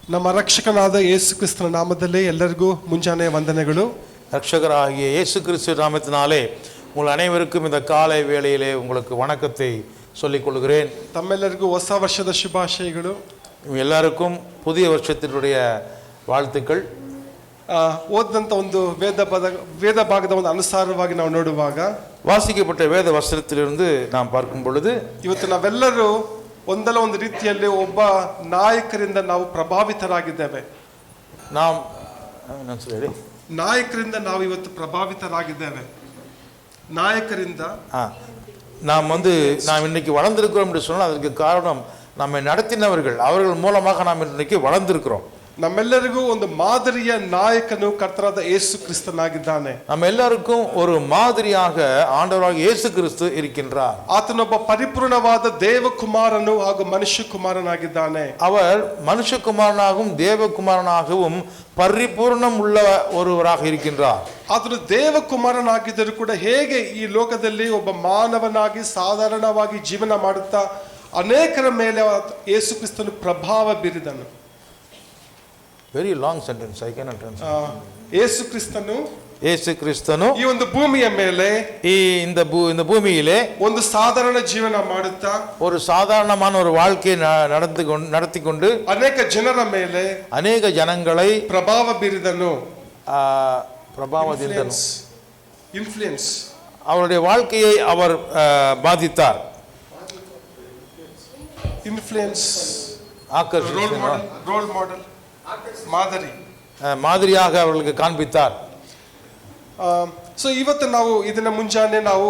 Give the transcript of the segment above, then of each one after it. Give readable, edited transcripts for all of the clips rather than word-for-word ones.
ನಮ್ಮ ರಕ್ಷಕನಾದ ಯೇಸು ಕ್ರಿಸ್ತನ ನಾಮದಲ್ಲಿ ಎಲ್ಲರಿಗೂ ಮುಂಜಾನೆ ವಂದನೆಗಳು. ரட்சகராகிய இயேசு கிறிஸ்து நாமத்தினாலே உங்கள் அனைவருக்கும் இந்த காலை வேளையிலே உங்களுக்கு வணக்கத்தை சொல்லிக் கொள்கிறேன். ತಮ್ಮೆಲ್ಲರಿಗೂ ಹೊಸ ವರ್ಷದ ಶುಭಾಶಯಗಳು. எல்லாருக்கும் புதிய வருஷத்தினுடைய வாழ்த்துக்கள். ಓದಿದಂಥ ಒಂದು ವೇದ ಭಾಗದ ಒಂದು ಅನುಸಾರವಾಗಿ ನಾವು ನೋಡುವಾಗ வாசிக்கப்பட்ட வேத வசனத்திலிருந்து நாம் பார்க்கும் பொழுது ಇವತ್ತು ನಾವೆಲ್ಲರೂ ಒಂದಲ್ಲ ಒಂದು ರೀತಿಯಲ್ಲಿ ಒಬ್ಬ ನಾಯಕರಿಂದ ನಾವು ಪ್ರಭಾವಿತರಾಗಿದ್ದೇವೆ. ನಾಯಕರಿಂದ ನಾವು ಇವತ್ತು ಪ್ರಭಾವಿತರಾಗಿದ್ದೇವೆ. நாயக்கರಿಂದ நாம் இன்னைக்கு வளர்ந்திருக்கிறோம் என்று சொன்னால் அதற்கு காரணம் நம்மை நடத்தினவர்கள், அவர்கள் மூலமாக நாம் இன்னைக்கு வளர்ந்திருக்கிறோம். ನಮ್ಮೆಲ್ಲರಿಗೂ ಒಂದು ಮಾದರಿಯ ನಾಯಕನು ಕರ್ತನಾದ ಯೇಸು ಕ್ರಿಸ್ತನಾಗಿದ್ದಾನೆ. நம்ம எல்லாருக்கும் ஒரு மாதிரியாக ஆண்டவராக இயேசு கிறிஸ்து இருக்கின்றார். ಆತನೊಬ್ಬ ಪರಿಪೂರ್ಣವಾದ ದೇವಕುಮಾರನು ಹಾಗೂ ಮನುಷ್ಯ ಕುಮಾರನಾಗಿದ್ದಾನೆ. அவர் மனுஷகுமாரனாகவும் தேவகுமாரனாகவும் பரிபூர்ணம் உள்ள ஒருவராக இருக்கின்றார். ಆತನು ದೇವಕುಮಾರನಾಗಿದ್ದರೂ ಕೂಡ ಹೇಗೆ ಈ ಲೋಕದಲ್ಲಿ ಒಬ್ಬ ಮಾನವನಾಗಿ ಸಾಧಾರಣವಾಗಿ ಜೀವನ ಮಾಡುತ್ತಾ ಅನೇಕರ ಮೇಲೆ ಯೇಸು ಕ್ರಿಸ್ತನು ಪ್ರಭಾವ ಬೀರಿದನು. Very long sentence, I cannot translate. ಯೇಸು ಕ್ರಿಸ್ತನು ಈ ಒಂದು ಭೂಮಿಯ ಮೇಲೆ இந்த பூமியிலே ಒಂದು ಸಾಧಾರಣ ಜೀವನ ಮಾಡುತ್ತಾ ஒரு சாதாரணமான ஒரு வாழ்க்கையை நடத்தி கொண்டு ಅನೇಕ ಜನರ ಮೇಲೆ ಅನೇಕ ಜನங்களை ಪ್ರಭಾವ ಬೀರಿದನು. இன்ஃப்ளூயன்ஸ் அவருடைய வாழ்க்கையை அவர் பாதித்தார். இன்ஃப்ளூயன்ஸ் ரோல் மாடல் மாதிரியாக அவர்களுக்கு காண்பித்தார். ಸೊ ಇವತ್ತು ನಾವು ಇದನ್ನ ಮುಂಜಾನೆ ನಾವು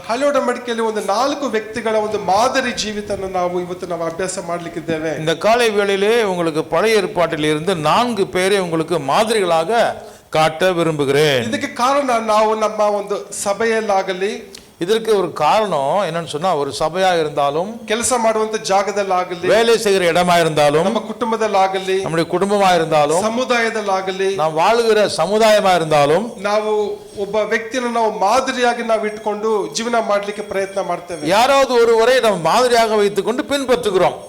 ಹಳೆ ಒಡಂಬಡಿಕೆಯಲ್ಲಿ ಒಂದು 4 ವ್ಯಕ್ತಿಗಳ ಒಂದು ಮಾದರಿ ಜೀವಿತವನ್ನು ನಾವು ಅಭ್ಯಾಸ ಮಾಡಲಿಕ್ಕಿದ್ದೇವೆ. இந்த காலை வேளையிலே உங்களுக்கு பழைய ஏற்பாட்டில் இருந்து 4 பேரை உங்களுக்கு மாதிரிகளாக காட்ட விரும்புகிறேன். ಇದಕ್ಕೆ ಕಾರಣ ನಾವು ನಮ್ಮ ಒಂದು ಸಭೆಯಲ್ಲಾಗಲಿ, இதற்கு ஒரு காரணம் என்னன்னு சொன்னா, ஒரு சபையா இருந்தாலும், ಕೆಲಸ ಮಾಡುವಂತ ಜಾಗದಲ್ಲಾಗಲಿ, வேலை செய்கிற இடமா இருந்தாலும், ನಮ್ಮ ಕುಟುಂಬದಲ್ಲಾಗಲಿ, நம்முடைய குடும்பமா இருந்தாலும், ಸಮುದಾಯದಲ್ಲಾಗಲಿ, நாம் வாழுகிற சமுதாயமா இருந்தாலும், ನಾವು ಒಬ್ಬ ವ್ಯಕ್ತಿಯನ್ನು ನಾವು ಮಾದರಿಯಾಗಿ ನಾವು ಇಟ್ಕೊಂಡು ಜೀವನ ಮಾಡಲಿಕ್ಕೆ ಪ್ರಯತ್ನ ಮಾಡ್ತೇವೆ. யாராவது ஒருவரை நாம் மாதிரியாக வைத்துக்கொண்டு பின்பற்றுகிறோம்.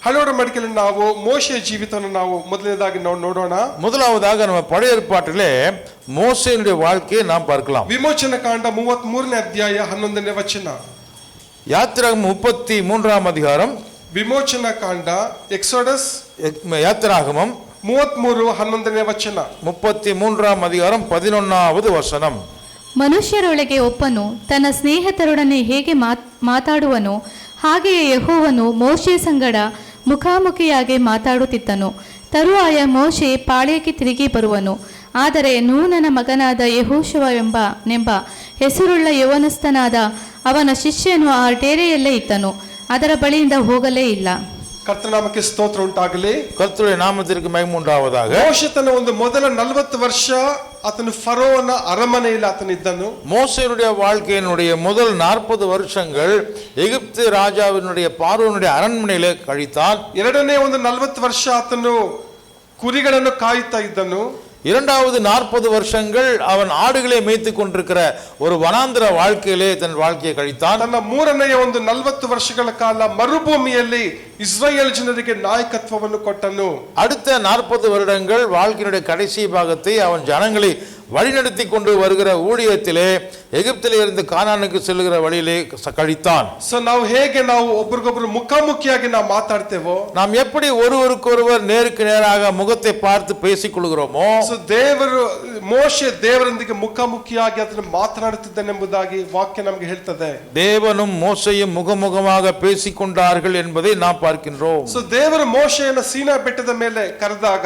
ಹಳೆ ಒಡಂಬಡಿಕೆಯಲ್ಲಿ ನಾವು ಮೋಶೆಯ ಜೀವಿತವನ್ನು ನಾವು ಮೊದಲನೇದಾಗಿ ನೋಡೋಣ. முதலாவதாக நம்ம பழைய ஏற்பாட்டிலே மோசேயுடைய வாழ்க்கையை நாம் பார்க்கலாம். ವಿಮೋಚನ ಕಾಂಡ 33ನೇ ಅಧ್ಯಾಯ 11ನೇ ವಚನ. யாத்திராகமம் 33ஆம் அதிகாரம். ವಿಮೋಚನ ಕಾಂಡ ಎಕ್ಸೋಡಸ್ யாத்திராகமம் 33:11ನೇ ವಚನ. 33ஆம் அதிகாரம் 11வது வசனம். ಮನುಷ್ಯರೊಳಗೆ ಒಬ್ಬನು ತನ್ನ ಸ್ನೇಹಿತರೊಡನೆ ಹೇಗೆ ಮಾತಾಡುವನೋ ಹಾಗೆಯೇ ಯೆಹೋವನು ಮೋಶೆ ಸಂಗಡ ಮುಖಾಮುಖಿಯಾಗಿ ಮಾತಾಡುತ್ತಿದ್ದನು. ತರುವಾಯ ಮೋಶೆ ಪಾಳ್ಯಕ್ಕೆ ತಿರುಗಿ ಬರುವನು. ಆದರೆ ನೂನನ ಮಗನಾದ ಯೆಹೋಶುವ ಎಂಬ ಹೆಸರುಳ್ಳ ಯೌವನಸ್ಥನಾದ ಅವನ ಶಿಷ್ಯನು ಆ ಡೇರೆಯಲ್ಲೇ ಇದ್ದನು, ಅದರ ಬಳಿಯಿಂದ ಹೋಗಲೇ ಇಲ್ಲ. ಕರ್ತನಾಮಕ್ಕೆ ಸ್ತೋತ್ರ ಉಂಟಾಗಲಿ. ಕರ್ತನ ನಾಮಕ್ಕೆ ಮಹಿಮೆ ಉಂಟಾಗುವುದಾக. ಮೋಶೆ ತನ್ನ ಒಂದು ಮೊದಲ 40 ವರ್ಷ ಆತನು ಫರೋವನ ಅರಮನೆಯಲ್ಲಿ ಆತನಿದ್ದನು. மோசேயுடைய வாழ்க்கையினுடைய முதல் 40 வருஷங்கள் எகிப்து ராஜாவினுடைய பார்வோனுடைய அரண்மனையிலே கழித்தான். ಎರಡನೇ ಒಂದು 40 ವರ್ಷ ಆತನು ಕುರಿಗಳನ್ನು ಕಾಯುತ್ತಾ ಇದ್ದನು. இரண்டாவது 40 வருஷங்கள் அவன் ஆடுகளை மேய்த்து கொண்டிருக்கிற ஒரு வனாந்திர வாழ்க்கையிலே தன் வாழ்க்கையை கழித்தான். ತನ್ನ ಮೂರನೆಯ ಒಂದು 40 ವರ್ಷಗಳ ಕಾಲ ಮರುಭೂಮಿಯಲ್ಲಿ ಇಸ್ರಾಯೇಲ್ ಜನರಿಗೆ ನಾಯಕತ್ವವನ್ನು ಕೊಟ್ಟನು. அடுத்த 40 வருடங்கள் வாழ்க்கையினுடைய கடைசி பாகத்தை அவன் ஜனங்களை வழிநடத்தி கொண்டு வருகிற ஊழியத்திலே எகிப்திலே இருந்து கானானுக்கு செல்லுகிற வழியிலே கழித்தான். ಸೊ ನಾವು ಹೇಗೆ ನಾವು ಒಬ್ಬರಿಗೊಬ್ಬರು ಮುಖಾಮುಖಿಯಾಗಿ ನಾವು ಮಾತಾಡ್ತೇವೋ, நாம் எப்படி ஒருவருக்கொருவர் நேருக்கு நேராக முகத்தை பார்த்து பேசிக் கொள்கிறோமோ, ಸೊ ಮೋಶೆ ದೇವರೊಂದಿಗೆ ಮುಖಾಮುಖಿಯಾಗಿ ಅದನ್ನು ಮಾತನಾಡುತ್ತಿದ್ದನೆಂಬುದಾಗಿ ವಾಕ್ಯ ನಮಗೆ ಹೇಳ್ತದೆ. தேவனும் மோசேயும் முகமுகமாக பேசிக்கொண்டார்கள் என்பதை நாம் பார்க்கின்றோம். ಸೊ ದೇವರು ಮೋಶೆಯನ್ನು ಸೀನಾ ಬೆಟ್ಟದ ಮೇಲೆ ಕರೆದಾಗ,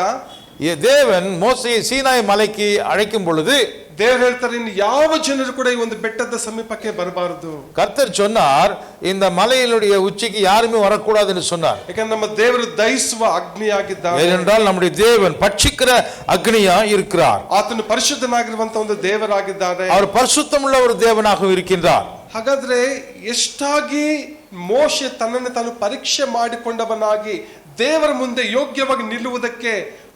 தேவன் மோசேயை சீனாய் மலைக்கு அழைக்கும் பொழுது ದೇವರು ಹೇಳ್ತಾರೆ, ಇನ್ನು ಯಾವ ಜನರು ಕೂಡ ಈ ಒಂದು ಬೆಟ್ಟದ ಸಮೀಪಕ್ಕೆ ಬರಬಾರದು. கர்த்தர் சொன்னார், இந்த மலையினுடைய உச்சிக்கு யாருமே வரக்கூடாது என்று சொன்னார். ಯಾಕಂದ್ರೆ ನಮ್ಮ ದೇವರು ದಹಿಸುವ ಅಗ್ನಿಯಾಗಿದ್ದಾನೆ. ஏனென்றால் நம்முடைய தேவன் பட்சிக்கிற அக்னியா இருக்கிறார். ಆತನು ಪರಿಶುದ್ಧನಾಗಿರುವಂತ ಒಂದು ದೇವರಾಗಿದ್ದಾನೆ. அவர் பரிசுத்தமுள்ள ஒரு தேவனாக இருக்கின்றார். ಹಾಗಾದ್ರೆ ಎಷ್ಟಾಗಿ ಮೋಶೆ ತನ್ನನ್ನು ತಾನು ಪರೀಕ್ಷೆ ಮಾಡಿಕೊಂಡವನಾಗಿ ದೇವರ ಮುಂದೆ ಯೋಗ್ಯವಾಗಿ ನಿಲ್ಲುವುದಕ್ಕೆ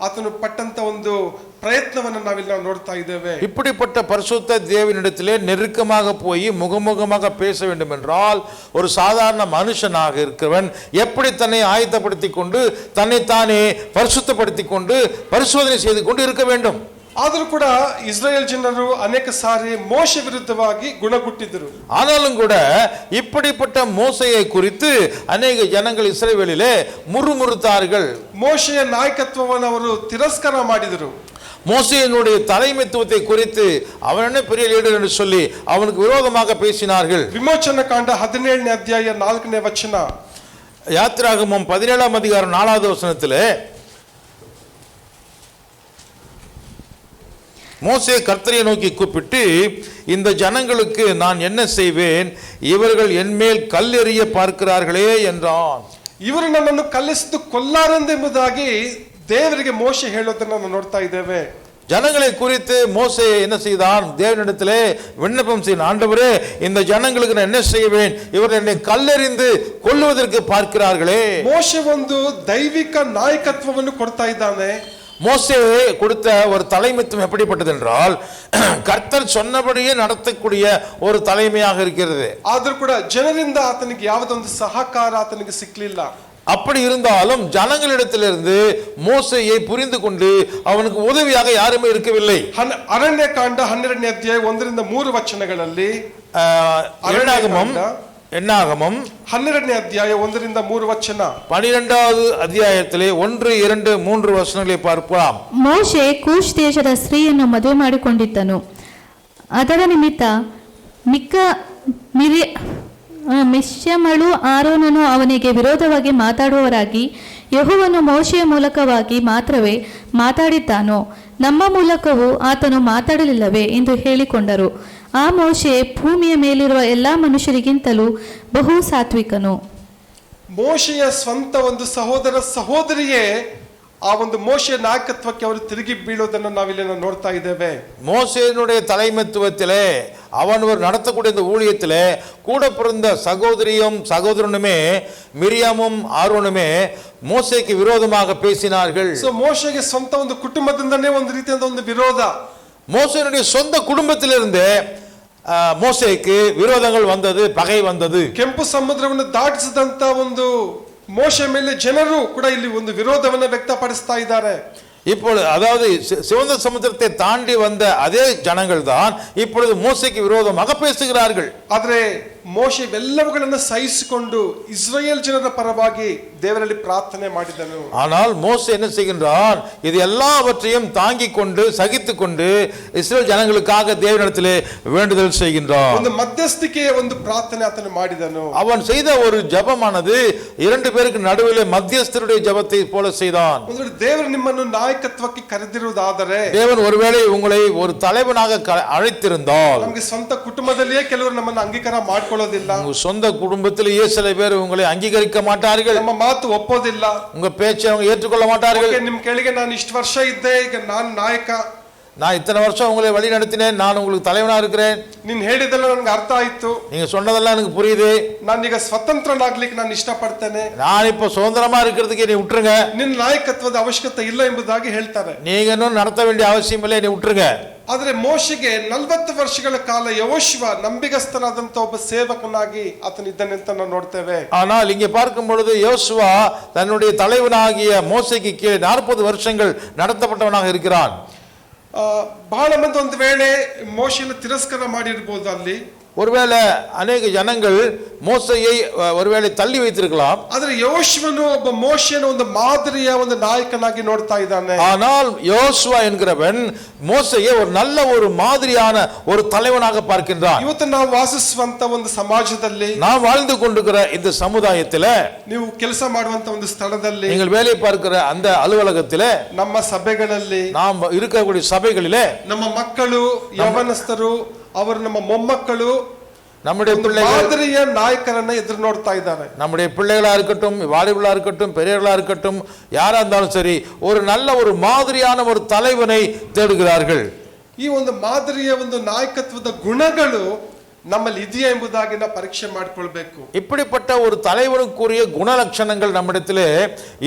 ಆತನು ಪಟ್ಟಂತ ಒಂದು பிரயத்னவனை நாவில் நாம் நோடுத்தா இದ್ದೇವೆ. இப்படிப்பட்ட பரிசுத்த தேவனிடத்திலே நெருக்கமாக போய் முகமுகமாக பேச வேண்டும் என்றால் ஒரு சாதாரண மனுஷனாக இருக்கிறவன் எப்படி தன்னை ஆயத்தப்படுத்தி கொண்டு தன்னைத்தானே பரிசுத்தப்படுத்தி கொண்டு பரிசோதனை செய்து கொண்டு இருக்க வேண்டும். ಆದರೂ ಕೂಡ ಇಸ್ರಾಯೇಲ್ ಜನರು ಅನೇಕ ಸಾರಿ ಮೋಶೆ ವಿರುದ್ಧವಾಗಿ ಗುಣಗುಟ್ಟಿದ್ದರು. ஆனாலும் கூட இப்படிப்பட்ட மோசையை குறித்து ಅನೇಕ ಜನಗಳು ಇಸ್ರಾಯೇಲಿலே ಮುರುಮುರುತಾர்கள். ಮೋಶೆಯ ನಾಯಕತ್ವವನ್ನು ಅವರು ತಿರಸ್ಕಾರ ಮಾಡಿದರು. மோசேயினுடைய தலைமைத்துவத்தை குறித்து அவன் என்ன பெரிய லீடர் என்று சொல்லி அவனுக்கு விரோதமாக பேசினார்கள். ವಿಮೋಚನ ಕಾಂಡ 17ನೇ ಅಧ್ಯಾಯ 4ನೇ ವಚನ. யாத்திராகமம் 17ஆம் அதிகாரம் 4வது வசனத்திலே மோசே கர்த்தரை நோக்கி கூப்பிட்டு இந்த ஜனங்களுக்கு நான் என்ன செய்வேன், இவர்கள் என்மேல் கல்லெறிய பார்க்கிறார்களே என்றான். ಇವರು ನನ್ನನ್ನು ಕಲ್ಲಿಸಿದು ಕೊಲ್ಲಾರೆಂಬುದಾಗಿ ದೇವರಿಗೆ ಮೋಶೆ ಹೇಳೋದನ್ನ ನಾವು ನೋಡ್ತಾ ಇದ್ದೇವೆ. ஜனங்களை குறித்து மோசே என்ன செய்தான், தேவனிடத்திலே விண்ணப்பம் செய்தான். ஆண்டவரே, இந்த ஜனங்களுக்கு நான் என்ன செய்வேன், இவர்கள் என்னை கல்லெறிந்து கொல்லுவதற்கு பார்க்கிறார்களே. ಮೋಶೆ ಒಂದು ದೈವಿಕ ನಾಯಕತ್ವವನ್ನು ಕೊಡ್ತಾ ಇದ್ದಾನೆ. மோசே கொடுத்த ஒரு தலைமைத்துவம் எப்படிப்பட்டது என்றால் கர்த்தர் சொன்னபடியே நடத்தக்கூடிய ஒரு தலைமையாக இருக்கிறது. ಆದರೂ ಕೂಡ ಜನರಿಂದ ಆತನಿಗೆ ಯಾವುದೊಂದು ಸಹಕಾರ ಆತನಿಗೆ ಸಿಕ್ಕಲಿಲ್ಲ. அப்படி இருந்தாலும் ஜனங்களிடத்திலிருந்து மோசேயை புரிந்து கொண்டு அவனுக்கு உதவியாக யாருமே இருக்கவில்லை. ಅರಣ್ಯ ಕಾಂಡ 12ನೇ ಅಧ್ಯಾಯ 1ರಿಂದ 3 ವಚನಗಳಲ್ಲಿ என்னாகமம் 12ನೇ ಅಧ್ಯಾಯ 1ರಿಂದ 3 ವಚನ 12வது அத்தியாயத்திலே 1, 2, 3 ವಚನங்களை பார்க்கலாம். ಮೋಶೆ ಕೂಶ್ ದೇಶದ ಸ್ತ್ರೀಯನ್ನು ಮದುವೆ ಮಾಡಿಕೊಂಡಿದ್ದನು. ಅದರ ನಿಮಿತ್ತ ಮಿಶ್ಯಮಳು ಆರೋನನು ಅವನಿಗೆ ವಿರೋಧವಾಗಿ ಮಾತಾಡುವವರಾಗಿ, ಯೆಹೋವನು ಮೋಶೆಯ ಮೂಲಕವಾಗಿ ಮಾತ್ರವೇ ಮಾತಾಡಿದ್ದಾನೋ, ನಮ್ಮ ಮೂಲಕವೂ ಆತನು ಮಾತಾಡಲಿಲ್ಲವೇ ಎಂದು ಹೇಳಿಕೊಂಡರು. ಆ ಮೋಶೆ ಭೂಮಿಯ ಮೇಲಿರುವ ಎಲ್ಲಾ ಮನುಷ್ಯರಿಗಿಂತಲೂ ಬಹು ಸಾತ್ವಿಕನು. ಮೋಶೆಯ ಸ್ವಂತ ಒಂದು ಸಹೋದರ ಸಹೋದರಿಯೇ ಆ ಒಂದು ಮೋಶೆಯ ನಾಯಕತ್ವಕ್ಕೆ ಅವರು ತಿರುಗಿ ಬೀಳೋದನ್ನು ನಾವಿಲ್ಲಿ ನೋಡ್ತಾ ಇದ್ದೇವೆ. மோசேயினுடைய தலைமைத்துவத்திலே அவன் ஒரு நடத்தக்கூடிய இந்த ஊழியத்திலே கூட பிறந்த சகோதரியும் சகோதரனுமே மிரியாமும் ஆரோனுமே மோசேக்கு விரோதமாக பேசினார்கள். ಸೊ ಮೋಶೆಗೆ ಸ್ವಂತ ಒಂದು ಕುಟುಂಬದಿಂದನೇ ಒಂದು ರೀತಿಯಾದ ಒಂದು ವಿರೋಧ. மோசேயினுடைய சொந்த குடும்பத்திலிருந்து மோசேக்கு விரோதங்கள் வந்தது, பகை வந்தது. ಕೆಂಪು ಸಮುದ್ರವನ್ನು ದಾಟಿಸಿದಂತ ಒಂದು ಮೋಶೆ ಮೇಲೆ ಜನರು ಕೂಡ ಇಲ್ಲಿ ಒಂದು ವಿರೋಧವನ್ನು ವ್ಯಕ್ತಪಡಿಸ್ತಾ ಇದ್ದಾರೆ. இப்பொழுது அதாவது சிவந்த சமுத்திரத்தை தாண்டி வந்த அதே ஜனங்கள் தான் இப்பொழுது மோசேக்கு விரோதமாக பேசுகிறார்கள். ಆದರೆ ಮೋಶೆ ಎಲ್ಲವುಗಳನ್ನು ಸಹಿಸಿಕೊಂಡು ಇಸ್ರಾಯೇಲ್ ಜನರ ಪರವಾಗಿ ದೇವರಲ್ಲಿ ಪ್ರಾರ್ಥನೆ ಮಾಡಿದನು. ஆனால் மோசே என்ன செய்கின்றான், இது எல்லாவற்றையும் தாங்கிக் கொண்டு சகித்துக் கொண்டு இஸ்ரேல் ஜனங்களுக்காக தேவனிடத்திலே வேண்டுதல் செய்கின்றான். ಒಂದು ಮಧ್ಯಸ್ಥಿಕೆಯ ಒಂದು ಪ್ರಾರ್ಥನೆ ಆತನು ಮಾಡಿದನು. அவன் செய்த ஒரு ஜெபமானது இரண்டு பேருக்கு நடுவிலே மத்தியஸ்தருடைய ஜெபத்தை போல செய்தான். ಒಂದು ದೇವರು ನಿಮ್ಮನ್ನು ನಾಯಕತ್ವಕ್ಕೆ ಕರೆದಿರುವುದಾದರೆ, தேவன் ஒருவேளை உங்களை ஒரு தலைவனாக அழைத்திருந்தால், ನಮಗೆ ಸ್ವಂತ ಕುಟುಂಬದಲ್ಲಿಯೇ ಕೆಲವರು ನಮ್ಮನ್ನು ಅಂಗೀಕಾರ ಮಾಡ್ಕೊಳ್ಳೋದಿಲ್ಲ. உங்க சொந்த குடும்பத்திலேயே சில பேர் உங்களை அங்கீகரிக்க மாட்டார்கள். ನಮ್ಮ ಮಾತು ಒಪ್ಪೋದಿಲ್ಲ. உங்க பேச்சை அவங்க ஏற்றுக்கொள்ள மாட்டார்கள். ನಿಮ್ ಕೆಳಗೆ ನಾನು ಇಷ್ಟು ವರ್ಷ ಇದ್ದೆ, ಈಗ ನಾನು ನಾಯಕ, நான் இத்தனை வருஷம் உங்களை வழி நடத்தினேன், நான் உங்களுக்கு தலைவனா இருக்கிறேன், ನೀನ್ ಹೇಳಿದೆಲ್ಲ ನನಗೆ ಅರ್ಥ ಆಯ್ತು, நீங்க சொன்னதெல்லாம் எனக்கு புரியுது, ನಾನೀಗ ಸ್ವತಂತ್ರನಾಗ್ಲಿಕ್ಕೆ ನಾನು ಇಷ್ಟಪಡ್ತೇನೆ, நான் இப்ப சுதந்திரமா இருக்கிறதுக்கு நீ விட்டுருங்க, ನಿನ್ನ ನಾಯಕತ್ವದ ಅವಶ್ಯಕತೆ ಇಲ್ಲ ಎಂಬುದಾಗಿ ಹೇಳ್ತಾರೆ. நீங்க இன்னும் நடத்த வேண்டிய அவசியம் இல்லை, நீ விட்டுருங்க. ಆದ್ರೆ ಮೋಶೆಗೆ 40 ವರ್ಷಗಳ ಕಾಲ ಯೆಹೋಶುವ ನಂಬಿಗಸ್ತನಾದಂತ ಒಬ್ಬ ಸೇವಕನಾಗಿ ಆತನಿದ್ದಾನೆ ಅಂತ ನಾವು ನೋಡ್ತೇವೆ. ஆனால் இங்கே பார்க்கும் பொழுது யோசுவா தன்னுடைய தலைவனாகிய மோசேக்கு கீழே 40 வருஷங்கள் நடத்தப்பட்டவனாக இருக்கிறான். ಬಹಳ ಮಂದಿ ಒಂದು ವೇಳೆ ಮೋಶೆಯನ್ನು ತಿರಸ್ಕಾರ ಮಾಡಿರಬಹುದು. ಅಲ್ಲಿ ஒருவேளை அநேக ஜனங்கள் மோசையை ஒருவேளை தள்ளி வைத்திருக்கலாம். ಆದ್ರೆ ಯೆಹೋಶುವನು ಒಬ್ಬ ಮೋಶೆಯನ್ನು ಒಂದು ಮಾದರಿಯ ಒಂದು ನಾಯಕನಾಗಿ ನೋಡ್ತಾ ಇದ್ದಾನೆ. ஆனால் யோசுவா என்கிறவன் மோசையை ஒரு நல்ல ஒரு மாதிரியான ஒரு தலைவனாக பார்க்கின்றான். ಇವತ್ತು ನಾವು ವಾಸಿಸುವಂತ ಒಂದು ಸಮಾಜದಲ್ಲಿ, நாம் வாழ்ந்து கொண்டிருக்கிற இந்த சமுதாயத்தில், ನೀವು ಕೆಲಸ ಮಾಡುವಂತ ಒಂದು ಸ್ಥಳದಲ್ಲಿ, நீங்கள் வேலை பார்க்கிற அந்த அலுவலகத்தில், ನಮ್ಮ ಸಭೆಗಳಲ್ಲಿ, நாம் இருக்கக்கூடிய சபைகளிலே, ನಮ್ಮ ಮಕ್ಕಳು ಯವನಸ್ಥರು, ಅವರು ನಮ್ಮ ಮೊಮ್ಮಕ್ಕಳು நம்முடைய பிள்ளைகள் ಮಾದರಿಯ ನಾಯಕರನ್ನ ಎದುರು ನೋಡ್ತಾ ಇದ್ದಾರೆ. நம்முடைய பிள்ளைகளா இருக்கட்டும், வாலிபர்களா இருக்கட்டும், பெரியவர்களா இருக்கட்டும், யாரா இருந்தாலும் சரி, ஒரு நல்ல ஒரு மாதிரியான ஒரு தலைவனை தேடுகிறார்கள். ಈ ಒಂದು ಮಾದರಿಯ ಒಂದು ನಾಯಕತ್ವದ ಗುಣಗಳು ನಮ್ಮಲ್ಲಿ ಇದೆಯಾ ಎಂಬುದಾಗಿ ನಾವು ಪರೀಕ್ಷೆ ಮಾಡಿಕೊಳ್ಬೇಕು. இப்படிப்பட்ட ஒரு தலைவனுக்குரிய குணலட்சணங்கள் நம்மிடத்திலே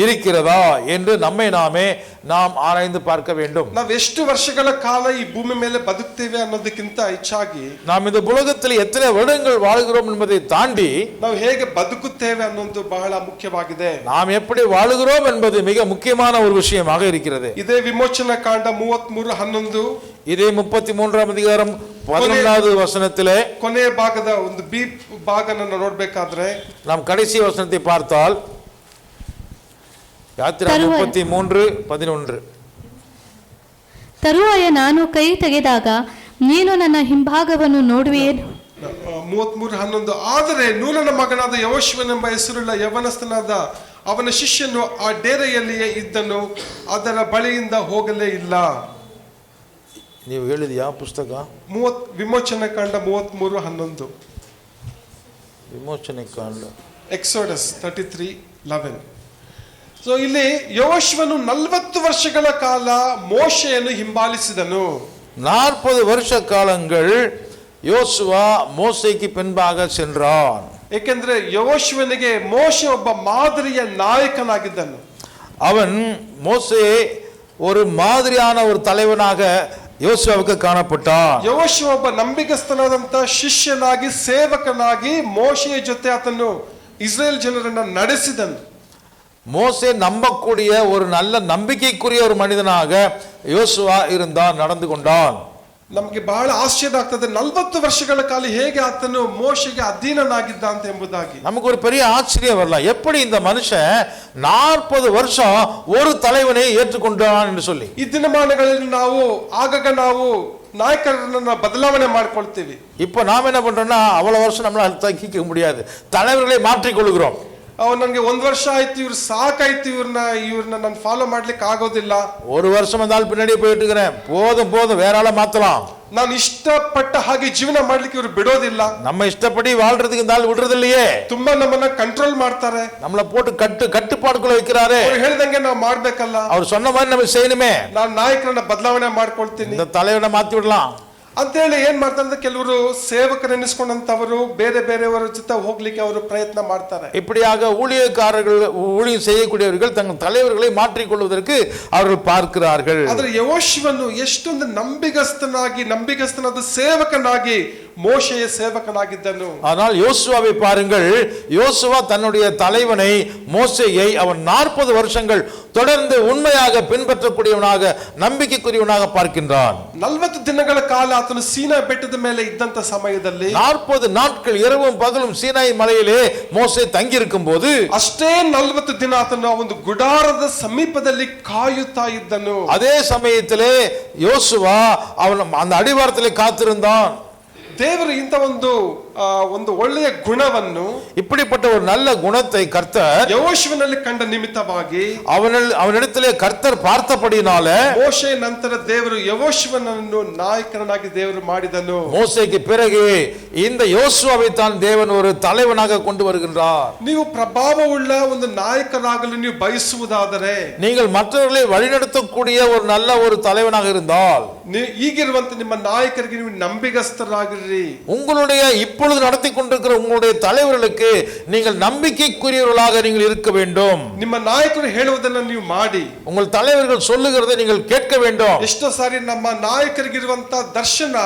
இருக்கிறதா என்று நம்மை நாமே நாம் ஆராய்ந்து பார்க்க வேண்டும். ನಾವು ಎಷ್ಟು ವರ್ಷಗಳ ಕಾಲ ಈ ಭೂಮಿ ಮೇಲೆ ಬದುಕ್ತೇವೆ ಅನ್ನೋದಕ್ಕಿಂತ ಹೆಚ್ಚಾಗಿ நாம் இந்த உலகத்தில் எத்தனை வருடங்கள் வாழ்கிறோம் என்பதை தாண்டி ನಾವು ಹೇಗೆ ಬದುಕುತ್ತೇವೆ ಅನ್ನೋದು ಬಹಳ ಮುಖ್ಯವಾಗಿದೆ. நாம் எப்படி வாழுகிறோம் என்பது மிக முக்கியமான ஒரு விஷயமாக இருக்கிறது. ಇದೇ ವಿಮೋಚನಾ ಕಾಂಡ 33:11 இதே 33ஆம் அதிகாரம் 11வது வசனத்திலே ಕೊನೆಯ ಭಾಗದ ಒಂದು ಬಿ ಭಾಗನ ನೋಡ್ಬೇಕಾದ್ರೆ நாம் கடைசி வசனத்தை பார்த்தால் யாத்திரா 33:11 ತರುವಾಯ ನಾನು ಕೈ ತೆಗೆದಾಗ ನೀನು ನನ್ನ ಹಿಂಭಾಗವನ್ನು ನೋಡುವೆಯೇನು? 33:11 ಆದರೆ ನೂನನ ಮಗನಾದ ಯೆಹೋಶುವನೆಂಬ ಹೆಸರುಳ್ಳ ಯವನಸ್ಥನಾದ ಅವನ ಶಿಷ್ಯನು ಆ ಡೇರೆಯಲ್ಲಿಯೇ ಇದ್ದನು, ಅದರ ಬಳಿಯಿಂದ ಹೋಗಲೇ ಇಲ್ಲ. ನೀವು ಹೇಳಿದ ಯಾವ ಪುಸ್ತಕ? ವಿಮೋಚನೆ ಕಾಂಡ 33:11. ವಿಮೋಚನೆ ಕಾಂಡ ಎಕ್ಸೋಡಸ್ 33:11. ಸೊ ಇಲ್ಲಿ ಯೆಹೋಶುವನು 40 ವರ್ಷಗಳ ಕಾಲ ಮೋಶೆಯನ್ನು ಹಿಂಬಾಲಿಸಿದನು. 40 வருஷ காலங்கள் யோசுவா மோசேக்கு பின்பாக சென்றான். ಏಕೆಂದ್ರೆ ಯೆಹೋಶುವನಿಗೆ ಮೋಶೆ ಒಬ್ಬ ಮಾದರಿಯ ನಾಯಕನಾಗಿದ್ದನು. அவன் மோசே ஒரு மாதிரியான ஒரு தலைவனாக யோசுவாவுக்கு காணப்பட்டான். ಯೆಹೋಶುವ ಒಬ್ಬ ನಂಬಿಗಸ್ತನಾದಂತ ಶಿಷ್ಯನಾಗಿ ಸೇವಕನಾಗಿ ಮೋಶೆಯ ಜೊತೆ ಆತನು ಇಸ್ರೇಲ್ ಜನರನ್ನ ನಡೆಸಿದನು. மோசே நம்பக்கூடிய ஒரு நல்ல நம்பிக்கைக்குரிய ஒரு மனிதனாக யோசுவா இருந்தான், நடந்து கொண்டான். ನಮಗೆ ಬಹಳ ಆಶ್ಚರ್ಯ ಆಗ್ತದೆ 40 ವರ್ಷಗಳ ಕಾಲ ಹೇಗೆ ಆತನು ಮೋಶೆಗೆ ಅಧೀನನಾಗಿದ್ದ ಅಂತ ಎಂಬುದಾಗಿ. நமக்கு ஒரு பெரிய ஆச்சரியம் வரலாம், எப்படி இந்த மனுஷன் 40 வருஷம் ஒரு தலைவனை ஏற்றுக்கொண்டான் என்று சொல்லி. ಈ ದಿನಮಾನಗಳಲ್ಲಿ ನಾವು ಆಗಾಗ ನಾವು ನಾಯಕರನ್ನ ಬದಲಾವಣೆ ಮಾಡ್ಕೊಳ್ತೀವಿ. இப்போ நாம் என்ன பண்றோம்னா அவ்வளவு வருஷம் நம்மளால தக்கிக்க முடியாது, தலைவர்களை மாற்றிக்கொள்கிறோம். ನನಗೆ 1 ವರ್ಷ ಆಯ್ತು, ಇವ್ರು ಸಾಕಾಯ್ತು, ಇವ್ರನ್ನ ನಾನು ಫಾಲೋ ಮಾಡ್ಲಿಕ್ಕೆ ಆಗೋದಿಲ್ಲ. ஒரு வருஷம் வந்தால் பின்னாடியே போயிட்டு இருக்கிறேன், போதும் போதும் வேற ஆளை மாத்தலாம். ನಾನು ಇಷ್ಟಪಟ್ಟ ಹಾಗೆ ಜೀವನ ಮಾಡ್ಲಿಕ್ಕೆ ಇವ್ರು ಬಿಡೋದಿಲ್ಲ. நம்ம இஷ்டப்படி வாழ்றதுக்கு இந்த ஆள் விடுறது இல்லையே, ತುಂಬಾ ನಮ್ಮನ್ನ ಕಂಟ್ರೋಲ್ ಮಾಡ್ತಾರೆ, நம்மள போட்டு கட்டுப்பாடுக்குள்ள வைக்கிறாரு. ಅವ್ರು ಹೇಳ್ದಂಗೆ ನಾವು ಮಾಡ್ಬೇಕಲ್ಲ, அவர் சொன்ன மாதிரி நம்ம செய்யணுமே. ನಾನು ನಾಯಕರನ್ನ ಬದಲಾವಣೆ ಮಾಡ್ಕೊಳ್ತೀನಿ, இந்த தலைவனை மாத்தி விடலாம் ಅಂತ ಹೇಳಿ ಏನ್ ಮಾಡ್ತಾರೆ ಅಂದ್ರೆ ಕೆಲವರು ಸೇವಕರೆನಿಸ್ಕೊಂಡಂತವರು ಬೇರೆ ಬೇರೆಯವರ ಜೊತೆ ಹೋಗ್ಲಿಕ್ಕೆ ಅವರು ಪ್ರಯತ್ನ ಮಾಡ್ತಾರೆ. இப்படியாக ஊழியக்காரர்கள், ஊழியம் செய்யக்கூடியவர்கள் தங்கள் தலைவர்களை மாற்றிக்கொள்வதற்கு அவர்கள் பார்க்கிறார்கள். ಆದ್ರೆ ಯೆಹೋಶುವನು ಎಷ್ಟೊಂದು ನಂಬಿಗಸ್ತನಾದ ಸೇವಕನಾಗಿ மோசேய சேவகனாகிದ್ದನು. ஆனால் யோசுவாவை பாருங்கள், யோசுவா தன்னுடைய தலைவனை மோசேயை அவன் 40 வருஷங்கள் தொடர்ந்து உண்மையாக பின்பற்றக்கூடியவனாக நம்பிக்கைக்குரியவனாக பார்க்கின்றான். 40 ದಿನಗಳ ಕಾಲ ಆತನು ಸೀನಾ ಬೆಟ್ಟದ ಮೇಲೆ ಇದ್ದಂತ ಸಮಯದಲ್ಲಿ 40 நாட்கள் இரவும் பகலும் சீனாய் மலையிலே மோசே தங்கி இருக்கும் போது ಅಷ್ಟೇ 40 ದಿನ ಆತನು ಒಂದು ಗುಡಾರದ ಸಮೀಪದಲ್ಲಿ ಕಾಯುತ್ತಾ ಇದ್ದನು. அதே சமயத்திலே யோசுவா அவன் அந்த அடிவாரத்திலே காத்திருந்தான். ದೇವರು ಇಂಥ ಒಂದು ಒಳ್ಳೆಯ ಗುಣವನ್ನು, இப்படிப்பட்ட ஒரு நல்ல குணத்தை கர்த்தர் ಯೆಹೋಶುವನಲ್ಲಿ ಕಂಡ ನಿಮಿತ್ತವಾಗಿ அவனிடத்திலே கர்த்தர் பார்த்தபடினால ಮೋಶೆ ನಂತರ ದೇವರು ಯೆಹೋಶುವನನ್ನು ನಾಯಕನಾಗಿ ದೇವರು ಮಾಡಿದನು. மோசேக்கு பிறகு இந்த யோசுவாவை தான் தேவன் ஒரு தலைவனாக கொண்டு வருகின்றார். ನೀವು ಪ್ರಭಾವವುಳ್ಳ ಒಂದು ನಾಯಕನಾಗಲು ನೀವು ಬಯಸುವುದಾದರೆ, நீங்கள் மற்றவர்களை வழிநடத்தக்கூடிய ஒரு நல்ல ஒரு தலைவனாக இருந்தால், ಈಗಿರುವಂತ ನಿಮ್ಮ ನಾಯಕರಿಗೆ ನೀವು ನಂಬಿಗಸ್ತರಾಗಿರಿ. உங்களுடைய இப்பொழுது நடத்தி கொண்டிருக்கிற உங்களுடைய தலைவர்களுக்கு நீங்கள் நம்பிக்கைக்குரியவர்களாக நீங்கள் இருக்க வேண்டும். ನಿಮ್ಮ ನಾಯಕರು ಹೇಳುವುದನ್ನು ನೀವು ಮಾಡಿ, உங்கள் தலைவர்கள் சொல்லுகிறதை நீங்கள் கேட்க வேண்டும். ಎಷ್ಟೋ ಸಾರಿ ನಮ್ಮ ನಾಯಕರಿಗಿರುವಂತ ದರ್ಶನ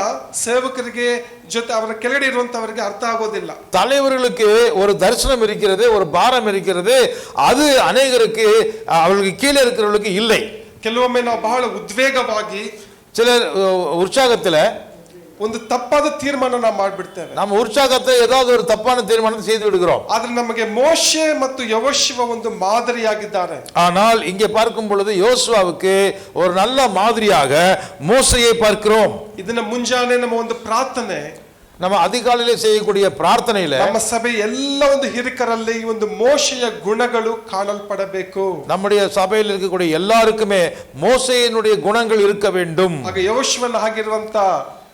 ಸೇವಕರಿಗೆ ಜೊತೆ ಅವರ ಕೆಳಗಡೆ ಇರುವಂತವರಿಗೆ ಅರ್ಥ ಆಗೋದಿಲ್ಲ. தலைவர்களுக்கு ஒரு தரிசனம் இருக்கிறது, ஒரு பாரம் இருக்கிறது, அது அநேகருக்கு அவர்களுக்கு கீழே இருக்கிறவர்களுக்கு இல்லை. ಕೆಲವೊಮ್ಮೆ ನಾವು ಬಹಳ ಉದ್ವೇಗವಾಗಿ, சிலர் உற்சாகத்துல ಒಂದು ತಪ್ಪಾದ ತೀರ್ಮಾನ ನಾವು ಮಾಡ್ಬಿಡ್ತೇವೆ. நம்ம உற்சாகத்தை ஏதாவது ஒரு தப்பான தீர்மானத்தை செய்து விடுகிறோம். ಆದ್ರೆ ನಮಗೆ ಮೋಶೆ ಮತ್ತು ಯೆಹೋಶುವ ಒಂದು ಮಾದರಿಯಾಗಿದ್ದಾರೆ. ஆனால் இங்கே பார்க்கும் பொழுது யோசுவாவுக்கு ஒரு நல்ல மாதிரியாக மோசேயை பார்க்கிறோம். ಇದನ್ನ ಮುಂಜಾನೆ ನಮ್ಮ ಒಂದು ಪ್ರಾರ್ಥನೆ, நம்ம அதிகாலையிலே செய்யக்கூடிய பிரார்த்தனையில ನಮ್ಮ ಸಭೆ ಎಲ್ಲ ಒಂದು ಹಿರಿಕರಲ್ಲಿ ಈ ಒಂದು ಮೋಶೆಯ ಗುಣಗಳು ಕಾಣಲ್ಪಡಬೇಕು. நம்முடைய சபையில் இருக்கக்கூடிய எல்லாருக்குமே மோசேயினுடைய குணங்கள் இருக்க வேண்டும். ಆಗ ಯೆಹೋಶುವನ ಆಗಿರುವಂತ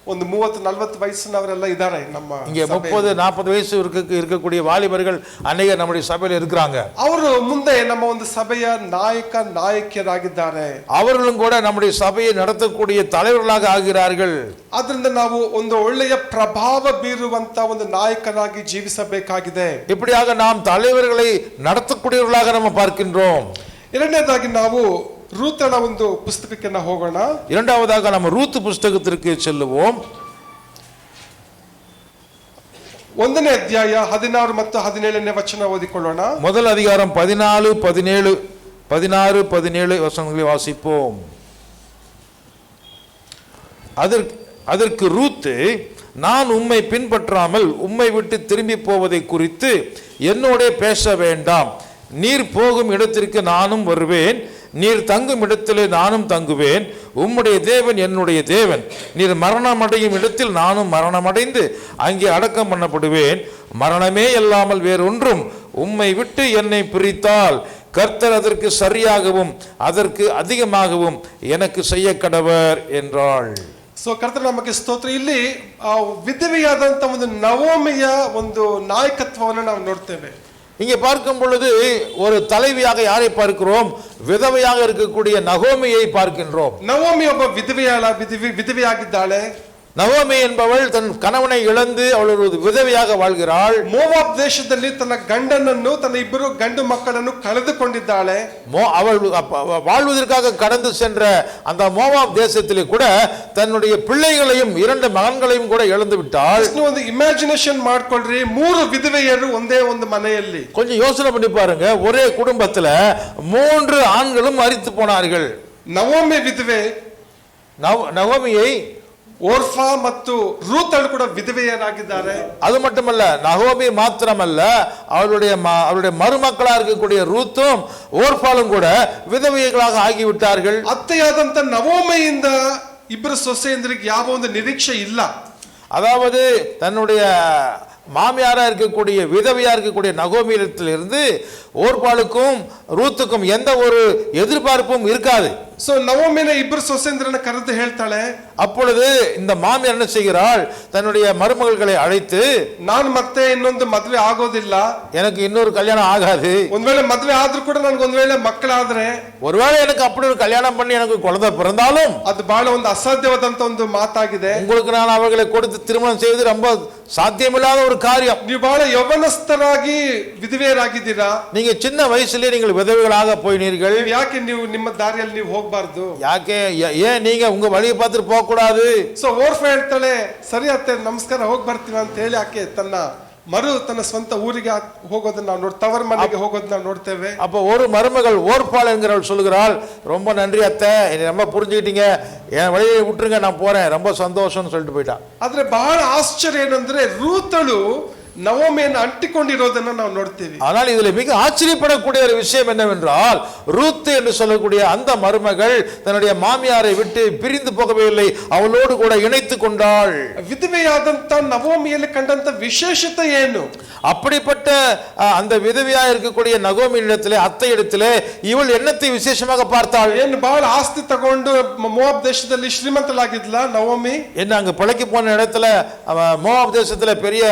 ಒಂದು 30-40 ವಯಸ್ಸಿನವರೆಲ್ಲ ಇದ್ದಾರೆ ನಮ್ಮ இங்கே 30-40 வயசு இருக்கக்கூடிய வாலிபர்கள் அநேகர் நம்முடைய சபையில் இருக்கிறாங்க. ಅವರು ಮುಂದೆ ನಮ್ಮ ಒಂದು ಸಭೆಯ ನಾಯಕರಾಗಿದ್ದಾರೆ. அவர்களும் கூட நம்முடைய சபையை நடத்தக்கூடிய தலைவர்களாக ஆகிறார்கள். ಅದರಿಂದ ನಾವು ಒಂದು ಒಳ್ಳೆಯ ಪ್ರಭಾವ ಬೀರುವಂತ ಒಂದು ನಾಯಕರಾಗಿ ಜೀವಿಸಬೇಕಾಗಿದೆ. இப்படியாக நாம் தலைவர்களை நடத்தக்கூடியவர்களாக நம்ம பார்க்கின்றோம். ಎರಡನೇದಾಗಿ ನಾವು ರೂತನ ಒಂದು ಪುಸ್ತಕಕ್ಕೆ ನಾವು ಹೋಗೋಣ. இரண்டாவதாக நம்ம ரூத் புஸ்தகத்திற்கு செல்லுவோம். 1ನೇ ಅಧ್ಯಾಯ 16 ಮತ್ತು 17ನೇ ವಚನ ಓದಿಕೊಳ್ಳೋಣ. முதல் அதிகாரம் 14, 17, 16, 17 வசனங்களை வாசிப்போம். அதற்கு ரூத்து, நான் உம்மை பின்பற்றாமல் உம்மை விட்டு திரும்பி போவதை குறித்து என்னோட பேச வேண்டாம். நீர் போகும் இடத்திற்கு நானும் வருவேன், நீர் தங்கும் இடத்திலே நானும் தங்குவேன். உம்முடைய தேவன் என்னுடைய தேவன். நீர் மரணமடையும் இடத்தில் நானும் மரணமடைந்து அங்கே அடக்கம் பண்ணப்படுவேன். மரணமே இல்லாமல் வேறொன்றும் உம்மை விட்டு என்னை பிரித்தால் கர்த்தர் அதற்கு சரியாகவும் அதற்கு அதிகமாகவும் எனக்கு செய்ய கடவர் என்றாள். ಸೊ ಕರ್ತನ ನಮಗೆ ಸ್ತೋತ್ರ. ಇಲ್ಲಿ ವಿಧವೆಯಾದಂತ ಒಂದು ನವೋಮಿಯ ಒಂದು ನಾಯಕತ್ವವನ್ನು ನಾವು ನೋಡ್ತೇವೆ. இங்கே பார்க்கும் பொழுது ஒரு தலைவியாக யாரை பார்க்கிறோம்? விதவையாக இருக்கக்கூடிய நகோமியை பார்க்கின்றோம். ನವೋಮಿ ಒಬ್ಬ ವಿಧವೆಯಾಗಿದ್ದಾಳೆ. நகோமி என்பவள் தன் கணவனை இழந்து அவள் ஒரு விதவையாக வாழ்கிறாள். மோவாப் தேசದಲ್ಲಿ ತನ್ನ ಗಂಡನನ್ನು ತನ್ನ ಇಬ್ಬರು ಗಂಡು ಮಕ್ಕಳನ್ನು ಕಳೆದುಕೊಂಡಿದ್ದಾಳೆ. அவள் வாழ்வதற்காக கடந்து சென்ற அந்த மோவாப் தேசத்திலே கூட தன்னுடைய பிள்ளைகளையும் 2 மகன்களையும் கூட இழந்து விட்டாள். ಒಂದು ಇಮ್ಯಾಜಿನೇಷನ್ ಮಾಡ್ಕೊಳ್ರಿ, 3 ವಿಧವೆಯರು ಒಂದೇ ಒಂದು ಮನೆಯಲ್ಲಿ. கொஞ்சம் யோசனை பண்ணி பாருங்க, ஒரே குடும்பத்துல 3 ஆண்களும் மரித்து போனார்கள். ನವೋಮಿ ವಿಧವೆ, நகோமியை ಓರ್ಫಾ ಮತ್ತು ರೂತಳು ಕೂಡ ವಿಧವೆಯರಾಗಿದ್ದಾರೆ. அது மட்டுமல்ல, நகோமி மாத்திரமல்ல, அவளுடைய மருமக்களா இருக்கக்கூடிய ரூத்தும் ஓர்பாலும் கூட விதவைகளாக ஆகிவிட்டார்கள். ಅತ್ತೆಯಾದಂತ ನವೋಮಿಯಿಂದ ಇಬ್ಬರು ಸೊಸೆಯಂದ್ರಿಗೆ ಯಾವ ಒಂದು ನಿರೀಕ್ಷೆ ಇಲ್ಲ. அதாவது தன்னுடைய மாமியாரா இருக்கக்கூடிய விதவையா இருக்கக்கூடிய நகோமியிலிருந்து ஓர்பாலுக்கும் ரூத்துக்கும் எந்த ஒரு எதிர்பார்ப்பும் இருக்காது. ಸೊ ನವೋಮಿನ ಇಬ್ಬರು ಸೊಸೆಂದ್ರನ್ನ ಕರೆದು ಹೇಳ್ತಾಳೆ. அப்பொழுது இந்த மாமியார் என்ன செய்கிறாள்? தன்னுடைய மருமகளை அழைத்து, ನಾನು ಮತ್ತೆ ಇನ್ನೊಂದು ಮದುವೆ ಆಗೋದಿಲ್ಲ, எனக்கு இன்னொரு கல்யாணம் ஆகாது. ಒಂದ್ ವೇಳೆ ಮದುವೆ ಆದ್ರೂ ಕೂಡ ನನಗೆ ಒಂದ್ ವೇಳೆ ಮಕ್ಕಳಾದ್ರೆ, ஒருவேளை எனக்கு அப்படி ஒரு கல்யாணம் பண்ணி எனக்கு குழந்தை பிறந்தாலும் ಅದು ಬಹಳ ಒಂದು ಅಸಾಧ್ಯವಾದಂತ ಒಂದು ಮಾತಾಗಿದೆ. உங்களுக்கு நான் அவர்களை கொடுத்து திருமணம் செய்வது ரொம்ப சாத்தியமில்லாத ஒரு காரியம். ನೀವು ಬಹಳ ಯೌವನಸ್ಥರಾಗಿ ವಿಧವೆಯರಾಗಿದ್ದೀರಾ, நீங்க சின்ன வயசுலயே நீங்கள் விதவைகளாக போயினீர்கள். ಯಾಕೆ ನೀವು ನಿಮ್ಮ ದಾರಿಯಲ್ಲಿ ನೀವು ಹೋಗಬಾರ್ದು? ಯಾಕೆ ஏன் நீங்க உங்க வழியை பார்த்துட்டு போக கூடாது? ಸೊ ಓರ್ಫಾ ಹೇಳ್ತಾಳೆ, ಸರಿ ಅತ್ತೆ ನಮಸ್ಕಾರ, ಹೋಗಿ ಬರ್ತೀವಿ ಅಂತ ಹೇಳಿ ಆಕೆ ತನ್ನ ಸ್ವಂತ ಊರಿಗೆ ಹೋಗೋದನ್ನ ನಾವು ತವರ ಮನೆಗೆ ಹೋಗೋದನ್ನ ನೋಡ್ತೇವೆ. அப்ப ஒரு மருமகள் ஓர்பால் என்கிறவள் சொல்கிறாள், ரொம்ப நன்றி அத்தை, என்னை ரொம்ப புரிஞ்சுக்கிட்டீங்க, என் வழியை விட்டுருங்க, நான் போறேன், ரொம்ப சந்தோஷம்னு சொல்லிட்டு போயிட்டா. ಆದ್ರೆ ಬಹಳ ಆಶ್ಚರ್ಯ ಏನಂದ್ರೆ ರೂತಳು நவோமிಯನ್ನು ಅಂಟಿಕೊಂಡಿರೋದನ್ನ ನಾವು ನೋಡ್ತೀವಿ. ஆனால் இதுல மிக ஆச்சரியப்படக்கூடிய ஒரு விஷயம் என்னவென்றால், ரூத் என்று சொல்லக்கூடிய அந்த மருமகள் தன்னுடைய மாமியாரை விட்டு பிரிந்து போகவே இல்லை, அவளோடு கூட இணைத்துக் கொண்டாள். விதவையாದಂತ நவோமிಯಲ್ಲಿ ಕಂಡಂತ ವಿಶೇಷತೆ ಏನು? அப்படிப்பட்ட அந்த விதவையா இருக்கக்கூடிய நகோமியிடத்திலே, அத்தை இடத்திலே இவள் என்னத்தை விசேஷமாக பார்த்தாள்? ಏನು ಬಹಳ ಆಸ್ತಿ ತಗೊಂಡು ಮೋವಾಬ್ ದೇಶದಲ್ಲಿ ಶ್ರೀಮಂತಳಾಗಿದ್ಲ ನವೋಮಿ? என்ன அங்க பிழைக்கு போன இடத்துல மோவாப் தேசத்துல பெரிய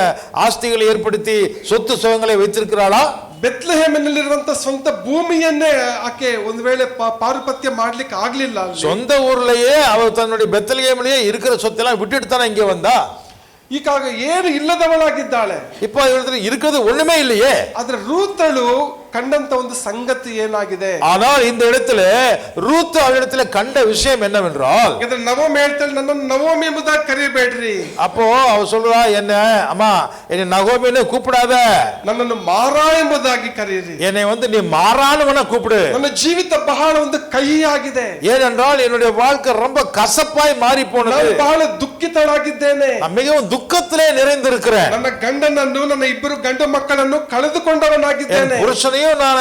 ஆஸ்திகளை ஏற்படுத்தி சொத்து சுகங்களை வைத்திருக்கிறாளா? ಬೆತ್ಲೆಹೇಮಿನಲ್ಲಿರುವಂತ ಸ್ವಂತ ಭೂಮಿಯನ್ನೇ ಆಕೆ ಒಂದು ವೇಳೆ ಪಾರುಪತ್ಯ ಮಾಡ್ಲಿಕ್ಕೆ ಆಗ್ಲಿಲ್ಲ. சொந்த ஊர்லயே அவ தன்னுடைய பெத்லகேமிலேயே இருக்கிற சொத்தெல்லாம் விட்டுட்டு தானே இங்கே வந்தா. ಈಗಾಗ ಏನು ಇಲ್ಲದವಳಾಗಿದ್ದಾಳೆ. இப்போ இருக்கிறது ஒண்ணுமே இல்லையே. ಆದ್ರೆ ರೂತಳು ಕಂಡಂತ ಒಂದು ಸಂಗತಿ ಏನಾಗಿದೆ? ஆனால் இந்த இடத்துல ரூத் அவளிடத்துல கண்ட விஷயம் என்னவென்றால், ನವೋಮಿ ಹೇಳ್ತಾಳೆ, ನನ್ನನ್ನು ನವೋಮಿ ಎಂಬುದಾಗಿ ಕರೆಯಬೇಡ್ರಿ. அப்போ அவ சொல்றா, என்ன அம்மா என்னை நகோமின்னு கூப்பிடாத, ನನ್ನನ್ನು ಮಾರಾ ಎಂಬುದಾಗಿ ಕರೆಯಿರಿ. என்னை நீ மாறானுவன கூப்பிடு. ನನ್ನ ಜೀವಿತ ಬಹಳ ಒಂದು ಕಹಿಯಾಗಿದೆ. ஏனென்றால் என்னுடைய வாழ்க்கை ரொம்ப கசப்பாய் மாறி போனது. ನಾನು ಬಹಳ ದುಃಖಿತಳಾಗಿದ್ದೇನೆ. மிகவும் துக்கத்திலே நிறைந்திருக்கிறேன். ನನ್ನ ಗಂಡನನ್ನು, ನನ್ನ ಇಬ್ಬರು ಗಂಡು ಮಕ್ಕಳನ್ನು ಕಳೆದುಕೊಂಡವನಾಗಿದ್ದೇನೆ. புருஷனையும் நான்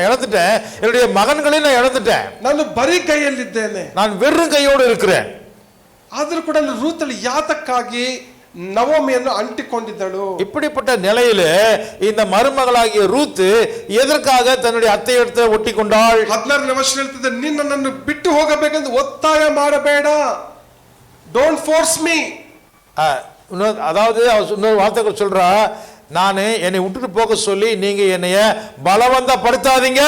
இழந்துட்டேன், என்னுடைய மகன்களையும் நான் இழந்துட்டேன். ನಾನು ಬರೀ ಕೈಯಲ್ಲಿದ್ದೇನೆ, நான் வெறும் கையோடு இருக்கிறேன். ಆದರೂ ಕೂಡ ರೂತಳು ಯಾತಕ್ಕಾಗಿ ನವೋಮಿಯನ್ನು ಅಂಟಿಕೊಂಡಿದ್ದಳು? இப்படிப்பட்ட நிலையிலே இந்த மருமகளாகிய ரூத் எதற்காக தன்னுடைய அத்தை இடத்தை ஒட்டி கொண்டாள்? 16ನೇ ವರ್ಷ ಹೇಳ್ತಿದ್ದೆ, ನಿನ್ನನ್ನು ಬಿಟ್ಟು ಹೋಗಬೇಕೆಂದು ಒತ್ತಾಯ ಮಾಡಬೇಡ. Don't force me. அதாவது இன்னொரு வார்த்தை சொல்றா, நானு என்னை விட்டுட்டு போக சொல்லி நீங்க என்னைய பலவந்தப்படுத்தாதீங்க.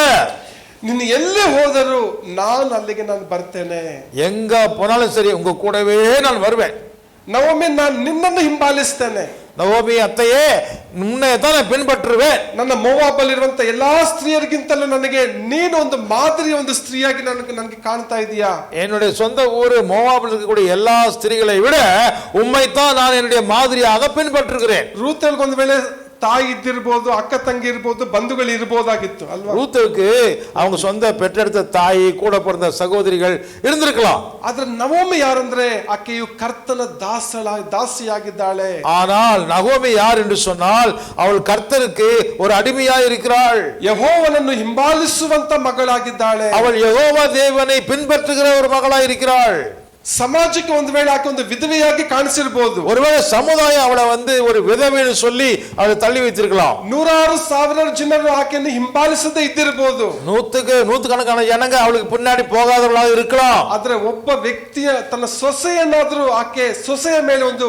ನೀನು ಎಲ್ಲಿ ಹೋದರೂ ನಾನು ಅಲ್ಲಿಗೆ ನಾನು ಬರ್ತೇನೆ. எங்க போனாலும் சரி உங்க கூடவே நான் வருவேன். ನವೊಮ್ಮೆ ನಾನು ನಿನ್ನನ್ನು ಹಿಂಬಾಲಿಸ್ತೇನೆ. நவோமி அத்தையே, முன்னைய தான் நான் பின்பற்றுவேன். ನನ್ನ ಮೋವಾಬಲ್ಲಿರುವಂತ ಎಲ್ಲಾ ಸ್ತ್ರೀಯರಿಗಿಂತಲೂ ನನಗೆ ನೀನು ಒಂದು ಮಾದರಿಯ ಒಂದು ಸ್ತ್ರೀಯಾಗಿ ನನಗೆ ಕಾಣ್ತಾ ಇದೀಯಾ? என்னுடைய சொந்த ஊர் மோவாபில் இருக்கக்கூடிய எல்லா ஸ்திரீகளை விட உம்மைத்தான் நான் என்னுடைய மாதிரியாக பின்பற்றுகிறேன். ರೂತಲ್ಗೆ ಒಂದು ವೇಳೆ ತಾಯಿ ಇದ್ದಿರ್ಬೋದು, ಅಕ್ಕ ತಂಗಿ ಇರ್ಬೋದು, ಬಂಧುಗಳು ಇರ್ಬೋದಾಗಿತ್ತು ಅಲ್ವಾ? ரூத்துக்கு அவங்க சொந்த பெற்றெடுத்த தாಯಿ, கூட பிறந்த சகோதரிகள் இருந்திருக்கலாம். ಆದ್ರೆ ನವೋಮಿ ಯಾರಂದ್ರೆ ಆಕೆಯು ಕರ್ತನ ದಾಸಿಯಾಗಿದ್ದಾಳೆ. ஆனால் நகோமி யார் என்று சொன்னால் அவள் கர்த்தருக்கு ஒரு அடிமையாய் இருக்கிறாள். ಯೆಹೋವನನ್ನು ಹಿಂಬಾಲಿಸುವಂತ ಮಗಳಾಗಿದ್ದಾಳೆ. அவள் யெகோவா தேவனை பின்பற்றுகிற ஒரு மகளாய் இருக்கிறாள். ಸಮಾಜಕ್ಕೆ ಒಂದು ವೇಳೆ ಆಕೆ ಒಂದು ವಿಧವೆಯಾಗಿ ಕಾಣಿಸಿರಬಹುದು. ஒருவேளை சமுதாயம் அவளை ஒரு விதவைன்னு சொல்லி அவளை தள்ளி வைத்திருக்கலாம். 100,000 ಜನರು ಆಕೆಯನ್ನು ಹಿಂಬಾಲಿಸದೇ ಇದ್ದಿರಬಹುದು. நூத்துக்கணக்கான ஜனங்க அவளுக்கு பின்னாடி போகாதவர்களாக இருக்கலாம். ಆದ್ರೆ ಒಬ್ಬ ವ್ಯಕ್ತಿಯ ತನ್ನ ಸೊಸೆಯನ್ನಾದ್ರೂ ಆಕೆ ಸೊಸೆಯ ಮೇಲೆ ಒಂದು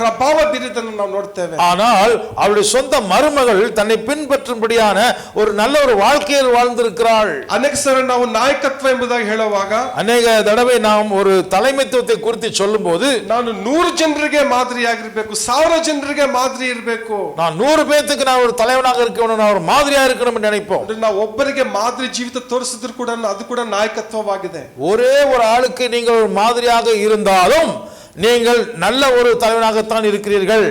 ಪ್ರಭಾವ ಬೀರಿದ್ದನ್ನು ನಾವು ನೋಡ್ತೇವೆ. ஆனால் அவளுடைய சொந்த மருமகள் தன்னை பின்பற்றும்படியான ஒரு நல்ல ஒரு வாழ்க்கையில் வாழ்ந்திருக்கிறாள். ಅನೇಕ ಸಲ ನಾವು ನಾಯಕತ್ವ ಎಂಬುದಾಗಿ ಹೇಳುವಾಗ, ಅನೇಕ தடவை நாம் ஒரு தலைமைத்துவத்தை குறித்து சொல்லும்போது, ನಾನು 100 ಜನರಿಗೆ ಮಾದರಿಯಾಗಿರ್ಬೇಕು, 1000 ಜನರಿಗೆ ಮಾದರಿ ಇರಬೇಕು, நான் 100 பேருக்கு நான் ஒரு தலைவனாக இருக்கணும், நான் ஒரு மாதிரியா இருக்கணும் நினைப்போம். ನಾವು ಒಬ್ಬರಿಗೆ ಮಾದರಿ ಜೀವಿತ ತೋರಿಸಿದ್ರು ಕೂಡ ಅದು ಕೂಡ ನಾಯಕತ್ವವಾಗಿದೆ. ஒரே ஒரு ஆளுக்கு நீங்கள் ஒரு மாதிரியாக இருந்தாலும் நீங்கள் நல்ல ஒரு தலைவனாகத்தான் இருக்கிறீர்கள்.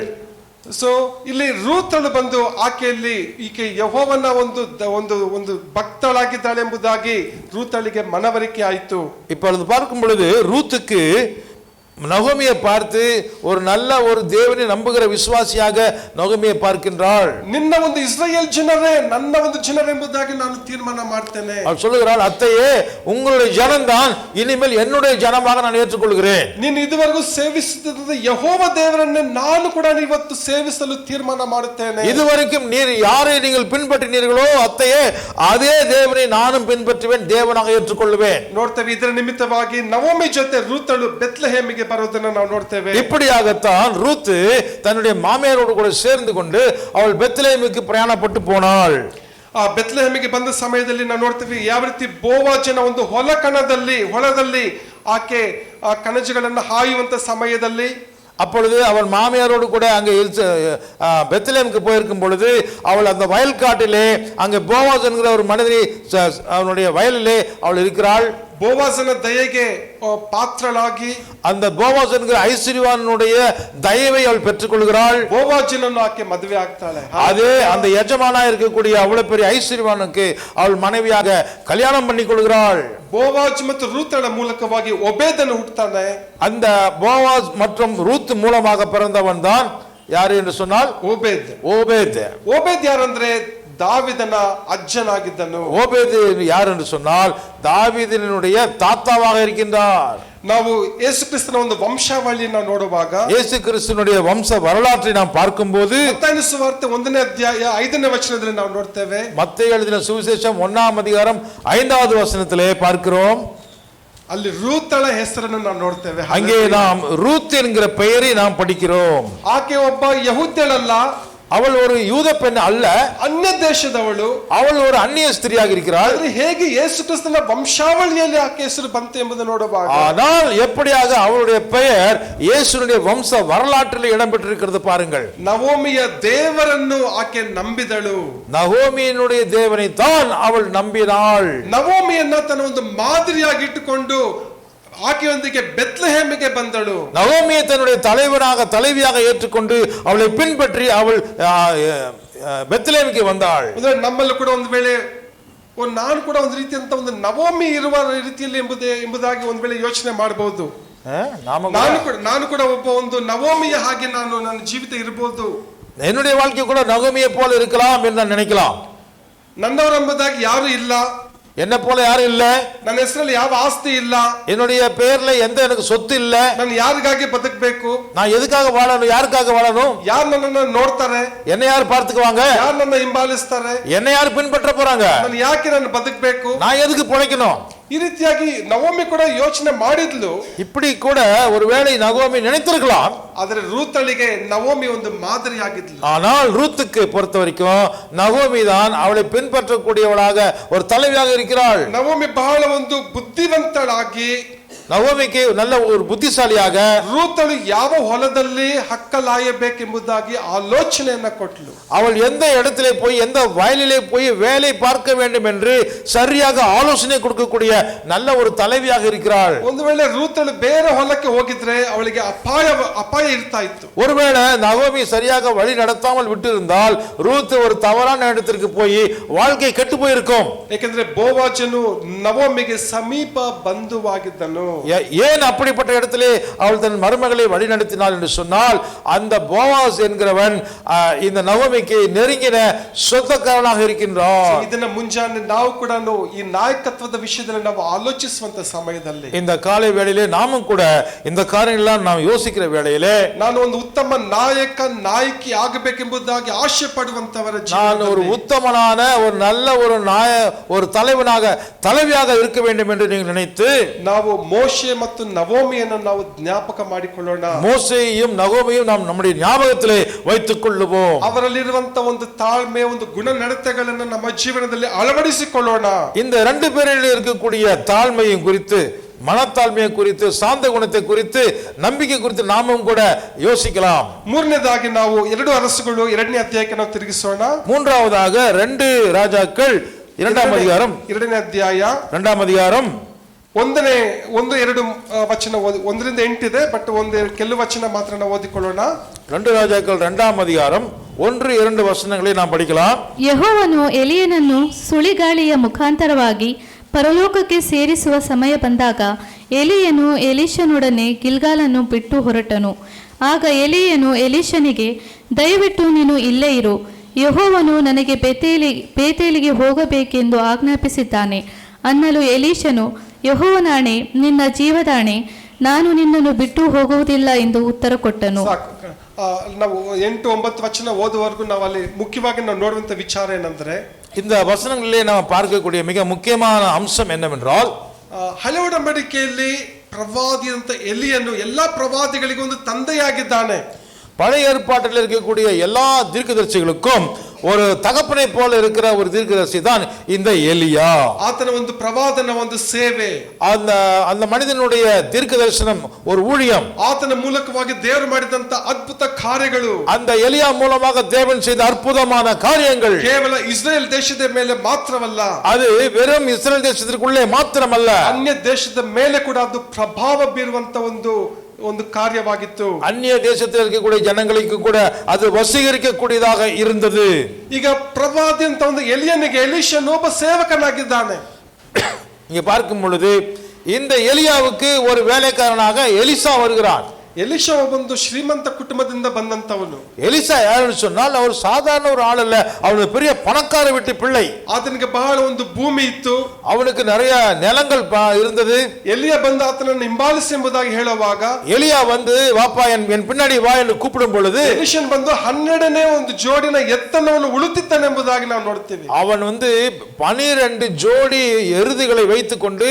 ಸೊ ಇಲ್ಲಿ ರೂತಳು ಬಂದು ಆಕೆಯಲ್ಲಿ ಈಕೆ ಯೆಹೋವನ ಒಂದು ಭಕ್ತಳಾಗಿದ್ದಾಳೆ ಎಂಬುದಾಗಿ ರೂತಳಿಗೆ ಮನವರಿಕೆ ಆಯಿತು. இப்பொழுது பார்க்கும் பொழுது ரூத்துக்கு நகோமியை பார்த்து ஒரு நல்ல ஒரு தேவனை நம்புகிற விசுவாசியாக நகோமியை பார்க்கின்றாள். ನಿನ್ನ ಒಂದು ಇಸ್ರಾಯೇಲ್ ಜನರೇ ನನ್ನ ಒಂದು ಜನರೆಂಬುದಾಗಿ ನಾನು ತೀರ್ಮಾನ ಮಾಡ್ತೇನೆ. அவள் சொல்லுகிறாள், அத்தையே உங்களுடைய ஜனம்தான் இனிமேல் என்னுடைய ஜனமாக நான் ஏற்றுக்கொள்கிறேன். ನೀನು ಇದುವರೆಗೂ ಸೇವಿಸುತ್ತಿದ್ದ ಯೆಹೋವ ದೇವರನ್ನೇ ನಾನು ಕೂಡ ಇವತ್ತು ಸೇವಿಸಲು ತೀರ್ಮಾನ ಮಾಡುತ್ತೇನೆ. இதுவரைக்கும் நீர் யாரை நீங்கள் பின்பற்றினீர்களோ அத்தையே அதே தேவனை நானும் பின்பற்றுவேன், தேவனாக ஏற்றுக்கொள்வேன். ನೋಡ್ತೇವೆ ಇದರ ನಿಮಿತ್ತವಾಗಿ ನವೋಮಿ ಜೊತೆ ರೂತಳು ಬೆತ್ಲೆಹೇಮಿಗೆ ಬರೋದನ್ನು ನಾವು ನೋಡ್ತೇವೆ. இப்படியாகத்தான் ரூத் தன்னுடைய மாமியாரோடு கூட சேர்ந்து கொண்டு அவள் பெத்லெஹேமுக்கு பிரயாணப்பட்டு போனாள். ಆ ಬೆತ್ಲೆಹೇಮಿಗೆ ಬಂದ ಸಮಯದಲ್ಲಿ ನಾವು ನೋಡ್ತೀವಿ ಯಾವ ರೀತಿ ಬೋವಾಜನ ಒಂದು ಹೊಲದಲ್ಲಿ ಆಕೆ ಆ ಕಣಜಗಳನ್ನು ಹಾಯುವಂತ ಸಮಯದಲ್ಲಿ அப்பொழுது அவள் மாமியாரோடு கூட அங்கே பெத்லெஹேமுக்கு போயிருக்கும் பொழுது அவள் அந்த வயல்காட்டிலே அங்கே போவாஸ் என்கிற ஒரு மனிதனை அவனுடைய வயலிலே அவள் இருக்கிறாள். ಬೋವಾಜನ ದಯೆಗೆ ಪಾತ್ರಳಾಗಿ அந்த போவாஸ் என்கிற ஐஸ்வர்யவானுடைய தயவை அவள் பெற்றுக்கொள்கிறாள். ಬೋವಾಜನನ್ನು ಆಕೆ ಮದುವೆ ಆಗ್ತಾಳೆ. அதே அந்த எஜமானா இருக்கக்கூடிய அவ்வளவு பெரிய ஐஸ்வர்யவானுக்கு அவள் மனைவியாக கல்யாணம் பண்ணி கொள்கிறாள். ಬೋವಾಜ್ ಮತ್ತು ರೂತಳ ಮೂಲಕವಾಗಿ ಒಬೇದನು ಹುಟ್ಟುತ್ತಾನೆ. அந்த போவாஸ் மற்றும் ரூத் மூலமாக பிறந்தவன் தான் யாரு என்று சொன்னால் ஓபேத் ಯಾರಂದ್ರೆ ದಾವಿದನ ಅಜ್ಜನಾಗಿದ್ದನು. ஓபேது யார் என்று சொன்னால் தாவீதினுடைய தாத்தாவாக இருக்கின்றார். ನಾವು ಯೇಸು ಕ್ರಿಸ್ತನ ಒಂದು ವಂಶಾವಳಿಯನ್ನು ನೋಡುವಾಗ, ಯೇಸು ಕ್ರಿಸ್ತனுடைய வம்ச வரலாற்றை நாம் பார்க்கும்போது ಮತ್ತಾಯನ ಸುವಾರ್ತೆ 1ನೇ ಅಧ್ಯಾಯ 5ನೇ ವಚನದಲ್ಲಿ ನಾವು ನೋಡ್ತೇವೆ. மத்தேயு எழுதின சுவிசேஷம் 1ஆம் அதிகாரம் 5வது வசனத்திலே பார்க்கிறோம். ಅಲ್ಲಿ ರೂತಳ ಹೆಸರನ್ನು ನಾವು ನೋಡ್ತೇವೆ. அங்கே நாம் ரூத் என்கிற பெயரை நாம் படிக்கிறோம். ಆಕೆ ಒಬ್ಬ ಯಹೂದ್ಯಳಲ್ಲ, அவள் ஒரு யூத பெண் அல்ல, ಅನ್ಯ ದೇಶದವಳು. அவள் ஒரு அந்நிய ஸ்திரியாக இருக்கிறாள். ಹೇಗೆ ಯೇಸು ಕ್ರಿಸ್ತನ ವಂಶಾವಳಿಯಲ್ಲಿ ಆಕೆ ಹೆಸರು ಬಂತು ಎಂಬುದು ನೋಡುವಾಗ, ஆனால் எப்படியாக அவளுடைய பெயர் இயேசுவினுடைய வம்ச வரலாற்றில் இடம்பெற்றிருக்கிறது பாருங்கள். ನವೋಮಿಯ ದೇವರನ್ನು ಆಕೆ ನಂಬಿದಳು. நகோமியினுடைய தேவனை தான் அவள் நம்பினாள். ನವೋಮಿಯನ್ನ ತನ್ನ ಒಂದು ಮಾದರಿಯಾಗಿ ಇಟ್ಟುಕೊಂಡು ಆಕೆಯೊಂದಿಗೆ ಬೆತ್ಲೆಹೇಮಿಗೆ ಬಂದಳು. நகோமியை தன்னுடைய தலைவியாக ஏற்றுக்கொண்டு அவளை பின்பற்றி அவள் பெத்ಲೆಹೇಮಿಗೆ வந்தாள். ಅಂದ್ರೆ ನಮ್ಮಲ್ಲೂ ಕೂಡ ಒಂದು ವೇಳೆ ನಾನು ಕೂಡ ಒಂದು ರೀತಿಯಂತ ಒಂದು ನವೋಮಿ ಇರುವ ರೀತಿಯಲ್ಲಿ ಎಂಬುದಾಗಿ ಒಂದು ವೇಳೆ ಯೋಚನೆ ಮಾಡಬಹುದು. ನಾನು ಕೂಡ ಒಬ್ಬ ಒಂದು ನವೋಮಿಯ ಹಾಗೆ ನನ್ನ ಜೀವಿತ ಇರಬಹುದು. என்னுடைய வாழ்க்கை கூட நகோமியை போல இருக்கலாம் என்று நான் நினைக்கலாம். ನನ್ನವರೆಂಬುದಾಗಿ ಯಾರು ಇಲ್ಲ, என்ன போல யாரும் இல்ல, ನನ್ನ ಹೆಸರಲ್ಲಿ ಯಾವ ಆಸ್ತಿ ಇಲ್ಲ, என்னுடைய பேர்ல எந்த எனக்கு சொத்து இல்ல, ನಾನು ಯಾರಿಗಾಗಿ ಬದುಕಬೇಕು, நான் எதுக்காக வாழணும், யாருக்காக வாழணும், ಯಾರು ನನ್ನನ್ನು ನೋಡ್ತಾರೆ, என்ன யார் பார்த்துக்குவாங்க, ಯಾರು ನನ್ನ ಹಿಂಬಾಲಿಸ್ತಾರೆ, என்ன யார் பின்பற்ற போறாங்க, ನಾನು ಯಾಕೆ ನಾನು ಬದುಕಬೇಕು, நான் எதுக்கு பிழைக்கணும், ಈ ರೀತಿಯಾಗಿ ನವೋಮಿ ಕೂಡ ಯೋಚನೆ ಮಾಡಿದ್ಲು. இப்படி கூட ஒருவேளை நகோமி நினைத்திருக்கலாம். ಆದರೆ ರೂತಳಿಗೆ ನವೋಮಿ ಒಂದು ಮಾದರಿಯಾಗಿದ್ಲು. ஆனால் ரூத்துக்கு பொறுத்த வரைக்கும் நகோமி தான் அவளை பின்பற்றக்கூடியவளாக ஒரு தலைவியாக இருக்கிறாள். ನವೋಮಿ ಬಹಳ ಒಂದು ಬುದ್ಧಿವಂತಳಾಗಿ, நகோமிக்கு நல்ல ஒரு புத்திசாலியாக, ರೂತಳು ಯಾವ ಹೊಲದಲ್ಲಿ ಹಕ್ಕಲಾಯಬೇಕೆಂಬುದಾಗಿ ಆಲೋಚನೆಯನ್ನ ಕೊಟ್ಟಳು. அவள் எந்த இடத்திலே போய் எந்த வயலிலே போய் வேலை பார்க்க வேண்டும் என்று சரியாக ஆலோசனை கொடுக்கக்கூடிய நல்ல ஒரு தலைவியாக இருக்கிறாள். ಒಂದು ವೇಳೆ ರೂತಳು ಬೇರೆ ಹೊಲಕ್ಕೆ ಹೋಗಿದ್ರೆ ಅವಳಿಗೆ ಅಪಾಯ ಇರ್ತಾ ಇತ್ತು. ஒருவேளை நகோமி சரியாக வழி நடத்தாமல் விட்டிருந்தால் ரூத் ஒரு தவறான இடத்திற்கு போய் வாழ்க்கை கெட்டு போயிருக்கும். ಏಕೆಂದ್ರೆ ಬೋವಾಜನು ನವೋಮಿಗೆ ಸಮೀಪ ಬಂಧುವಾಗಿದ್ದನು. ஏன் அப்படிப்பட்ட இடத்திலே அவள் தன் மருமகளை வழி நடத்தினாள் என்று சொன்னால், அந்த போவாஸ் என்கிறவன் இந்த நகோமிக்கு நெருங்கின சொந்தக்காரனாக இருக்கின்றான். ಇದನ್ನ ಮುಂಜಾನೆ ನಾವು ಕೂಡ ಈ ನಾಯಕತ್ವದ ವಿಷಯದಲ್ಲಿ ನಾವು ಆಲೋಚಿಸುವಂತ ಸಮಯದಲ್ಲಿ, இந்த காலை வேளையிலே நாமும் கூட இந்த காரியங்களெல்லாம் நாம் யோசிக்கிற வேளையிலே, ನಾನು ಒಂದು ಉತ್ತಮ ನಾಯಕ ನಾಯಕಿ ಆಗಬೇಕೆಂಬುದಾಗಿ ಆಸೆ ಪಡುವಂತವರ நான் ஒரு உத்தமனான ஒரு நல்ல ஒரு தலைவனாக தலைவியாக இருக்க வேண்டும் என்று நீங்கள் நினைத்து, ನಾವು ಮೋಶೆ ಮತ್ತು ನವೋಮಿಯನ್ನು ನಾವು ಜ್ಞಾಪಕ ಮಾಡಿಕೊಳ್ಳೋಣ. மோசேயையும் நகோமியையும் நாம் நம்முடைய ஞாபகத்திலே வைத்துக் கொள்ளுவோம். ಅವರಲ್ಲಿರುವಂತ ಒಂದು ತಾಳ್ಮೆ, ಒಂದು ಗುಣ ನಡತೆಗಳನ್ನು ನಮ್ಮ ಜೀವನದಲ್ಲಿ ಅಳವಡಿಸಿಕೊಳ್ಳೋಣ. இந்த ரெண்டு பேரில் இருக்கக்கூடிய தாழ்மையும் குறித்து, மனத்தாழ்மையை குறித்து, சாந்த குணத்தை குறித்து, நம்பிக்கை குறித்து நாமும் கூட யோசிக்கலாம். ಮೂರನೇದಾಗಿ ನಾವು 2 ಅರಸುಗಳು 2ನೇ ಅಧ್ಯಾಯಕ್ಕೆ ನಾವು ತಿರುಗಿಸೋಣ. மூன்றாவதாக 2 ராஜாக்கள் 2ஆம் அதிகாரம் 2ನೇ ಅಧ್ಯಾಯ 2ஆம் அதிகாரம் 1-2 ವಚನ, 1ರಿಂದ 8 ಇದೆ, ಬಟ್ ಕೆಲವು ವಚನ ಮಾತ್ರ ನಾವು ಓದಿಕೊಳ್ಳೋಣ. 2 ராஜாக்கள் 2ஆம் அதிகாரம் 1-2 ವಚನங்களை நாம் படிக்கலாம். ಯೆಹೋವನು ಎಲಿಯನನ್ನು ಸುಳಿಗಾಳಿಯ ಮುಖಾಂತರವಾಗಿ ಪರಲೋಕಕ್ಕೆ ಸೇರಿಸುವ ಸಮಯ ಬಂದಾಗ ಎಲಿಯನು ಎಲೀಷನೊಡನೆ ಗಿಲ್ಗಾಲನ್ನು ಬಿಟ್ಟು ಹೊರಟನು. ಆಗ ಎಲಿಯನು ಎಲೀಷನಿಗೆ, ದಯವಿಟ್ಟು ನೀನು ಇಲ್ಲೇ ಇರು, ಯೆಹೋವನು ನನಗೆ ಬೇತೇಲಿಗೆ ಹೋಗಬೇಕೆಂದು ಆಜ್ಞಾಪಿಸಿದ್ದಾನೆ ಅನ್ನಲು ಎಲೀಷನು, ಯೆಹೋವನಾಣೆ, ನಿನ್ನ ಜೀವದಾಣೆ, ನಾನು ನಿನ್ನನ್ನು ಬಿಟ್ಟು ಹೋಗುವುದಿಲ್ಲ ಎಂದು ಉತ್ತರ ಕೊಟ್ಟನು. ನಾವು 8-9 ವಚನ ಓದುವವರೆಗೂ ನಾವು ಅಲ್ಲಿ ಮುಖ್ಯವಾಗಿ ನಾವು ನೋಡುವಂತ ವಿಚಾರ ಏನಂದ್ರೆ, இந்த வசனங்களிலே நாம் பார்க்கக்கூடிய மிக முக்கியமான அம்சம் என்னவென்றால், ಹಳೆ ಒಡಂಬಡಿಕೆಯಲ್ಲಿ ಪ್ರವಾದಿಯಂತ ಎಲಿಯನ್ನು ಎಲ್ಲಾ ಪ್ರವಾದಿಗಳಿಗೂ ಒಂದು ತಂದೆಯಾಗಿದ್ದಾನೆ. பழைய ஏற்பாட்டில் இருக்கக்கூடிய எல்லா தீர்க்கதரிசிகளுக்கும் ஒரு தகப்பனை போல இருக்கிற ஒரு தீர்க்கதரிசி தான் இந்த எலியா. ಆತನ ಒಂದು ಪ್ರವಾದನ ಒಂದು ಸೇವೆ, அந்த மனிதனுடைய தீர்க்கதரிசனம் ஒரு ஊழியம், ಆತನ ಮೂಲಕವಾಗಿ ದೇವರು ಮಾಡಿದಂತ ಅದ್ಭುತ ಕಾರ್ಯಗಳು, அந்த எலியா மூலமாக தேவன் செய்த அற்புதமான காரியங்கள் ಕೇವಲ ಇಸ್ರೇಲ್ ದೇಶದ ಮೇಲೆ ಮಾತ್ರವಲ್ಲ, அது வெறும் இஸ்ரேல் தேசத்திற்குள்ளே மாத்திரமல்ல, ಅನ್ಯ ದೇಶದ ಮೇಲೆ ಕೂಡ ಅದು ಪ್ರಭಾವ ಬೀರುವಂತ ಒಂದು ಕಾರ್ಯವಾಗಿತ್ತು. அந்நிய தேசத்தில் இருக்கக்கூடிய ஜனங்களுக்கு கூட அது வசீகரிக்கக்கூடியதாக இருந்தது. ಈಗ ಪ್ರವಾದಿ ಅಂತ ಒಂದು ಎಲಿಯನಿಗೆ ಎಲೀಷನು ಒಬ್ಬ ಸೇವಕನಾಗಿದ್ದಾನೆ. இங்க பார்க்கும் பொழுது இந்த எலியாவுக்கு ஒரு வேலைக்காரனாக எலிசா வருகிறான். ಎಲಿಷಾ ಒಂದು ಶ್ರೀಮಂತ ಕುಟುಂಬದಿಂದ ಬಂದಂತವನು. எலிசா யாருன்னு சொன்னால் அவர் சாதாரண ஒரு ஆள் அல்ல, அவனுக்கு பெரிய பணக்கார வீட்டு பிள்ளை. ಆತನಿಗೆ ಬಹಳ ಒಂದು ಭೂಮಿ ಇತ್ತು, அவனுக்கு நிறைய நிலங்கள் இருந்தது. ಎಲಿಯ ಬಂದು ಆತನನ್ನು ಹಿಂಬಾಲಿಸಿ ಎಂಬುದಾಗಿ ಹೇಳುವಾಗ, எலியா வந்து வாப்பா என் பின்னாடி வா என்று கூப்பிடும் பொழுது, ಎಲಿಷನ್ ಬಂದು 12ನೇ ಒಂದು ಜೋಡಿನ ಎತ್ತನವನ್ನು ಉಳುತ್ತಿದ್ದಾನೆಂಬುದಾಗಿ ನಾವು ನೋಡ್ತೀವಿ. அவன் வந்து 12 ஜோடி எருதுகளை வைத்துக் கொண்டு,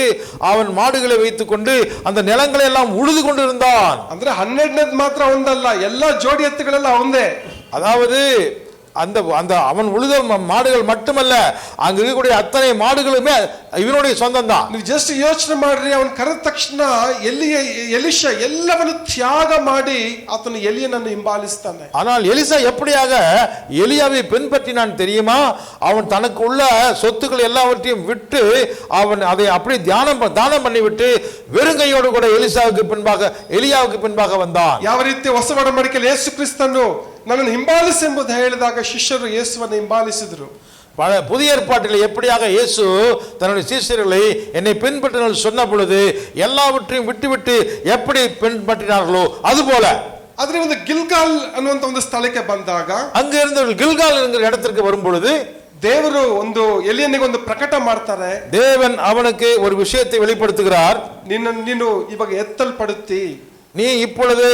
அவன் மாடுகளை வைத்துக் கொண்டு அந்த நிலங்களை எல்லாம் உழுது கொண்டு இருந்தான். ಅಂದ್ರೆ 12ನೇದು ಮಾತ್ರ ಒಂದಲ್ಲ, ಎಲ್ಲಾ ಜೋಡಿ ಎತ್ತುಗಳೆಲ್ಲ ಅವಂದೇ. அதாவது அந்த அவன் உழுத மாடுகள் மட்டுமல்ல, அங்க இருக்கக்கூடிய அத்தனை மாடுகளுமே இவனுடைய சொந்தம் தான். ನೀವು ಜಸ್ಟ್ ಯೋಚನೆ ಮಾಡ್ರಿ, ಅವನು ಕರೆದ ತಕ್ಷಣ ಎಲಿಷಾ ಎಲ್ಲವನ್ನು ತ್ಯಾಗ ಮಾಡಿ ಆತನು ಎಲಿಯನನ್ನು ಹಿಂಬಾಲಿಸ್ತಾನೆ. ஆனால் எலிசா எப்படியாக எலியாவை பின்பற்றினான் தெரியுமா? அவன் தனக்கு உள்ள சொத்துக்கள் எல்லாவற்றையும் விட்டு அவன் அதை அப்படியே தானம் பண்ணிவிட்டு வெறுங்கையோடு கூட எலியாவுக்கு பின்பாக வந்தான். ಯಾವ ರೀತಿ ಹೊಸ ಒಡಂಬಡಿಕೆಯಲ್ಲಿ ಯೇಸು ಕ್ರಿಸ್ತನು ನನ್ನನ್ನು ಹಿಂಬಾಲಿಸಿ ಎಂಬುದು ಹೇಳಿದಾಗ ಶಿಷ್ಯರು ಯೇಸುವನ್ನು ಹಿಂಬಾಲಿಸಿದರು. புதிய ஏற்பாட்டில் எப்படியாக இயேசு தன்னுடைய சீஷர்களை என்னை பின்பற்றினால் சொன்ன பொழுது எல்லாவற்றையும் விட்டுவிட்டு எப்படி பின்பற்றினார்களோ அதுபோல, ಆದ್ರೆ ಒಂದು ಗಿಲ್ಗಾಲ್ ಅನ್ನುವಂತ ಒಂದು ಸ್ಥಳಕ್ಕೆ ಬಂದಾಗ, அங்க இருந்து கில்கால் என்கிற இடத்திற்கு வரும் பொழுது ದೇವರು ಒಂದು ಎಲಿಯನಿಗೆ ಒಂದು ಪ್ರಕಟ ಮಾಡ್ತಾರೆ. தேவன் அவனுக்கு ஒரு விஷயத்தை வெளிப்படுத்துகிறார். ನೀನು ಇವಾಗ ಎತ್ತಲ್ಪಡುತ್ತಿ, நீ இப்பொழுது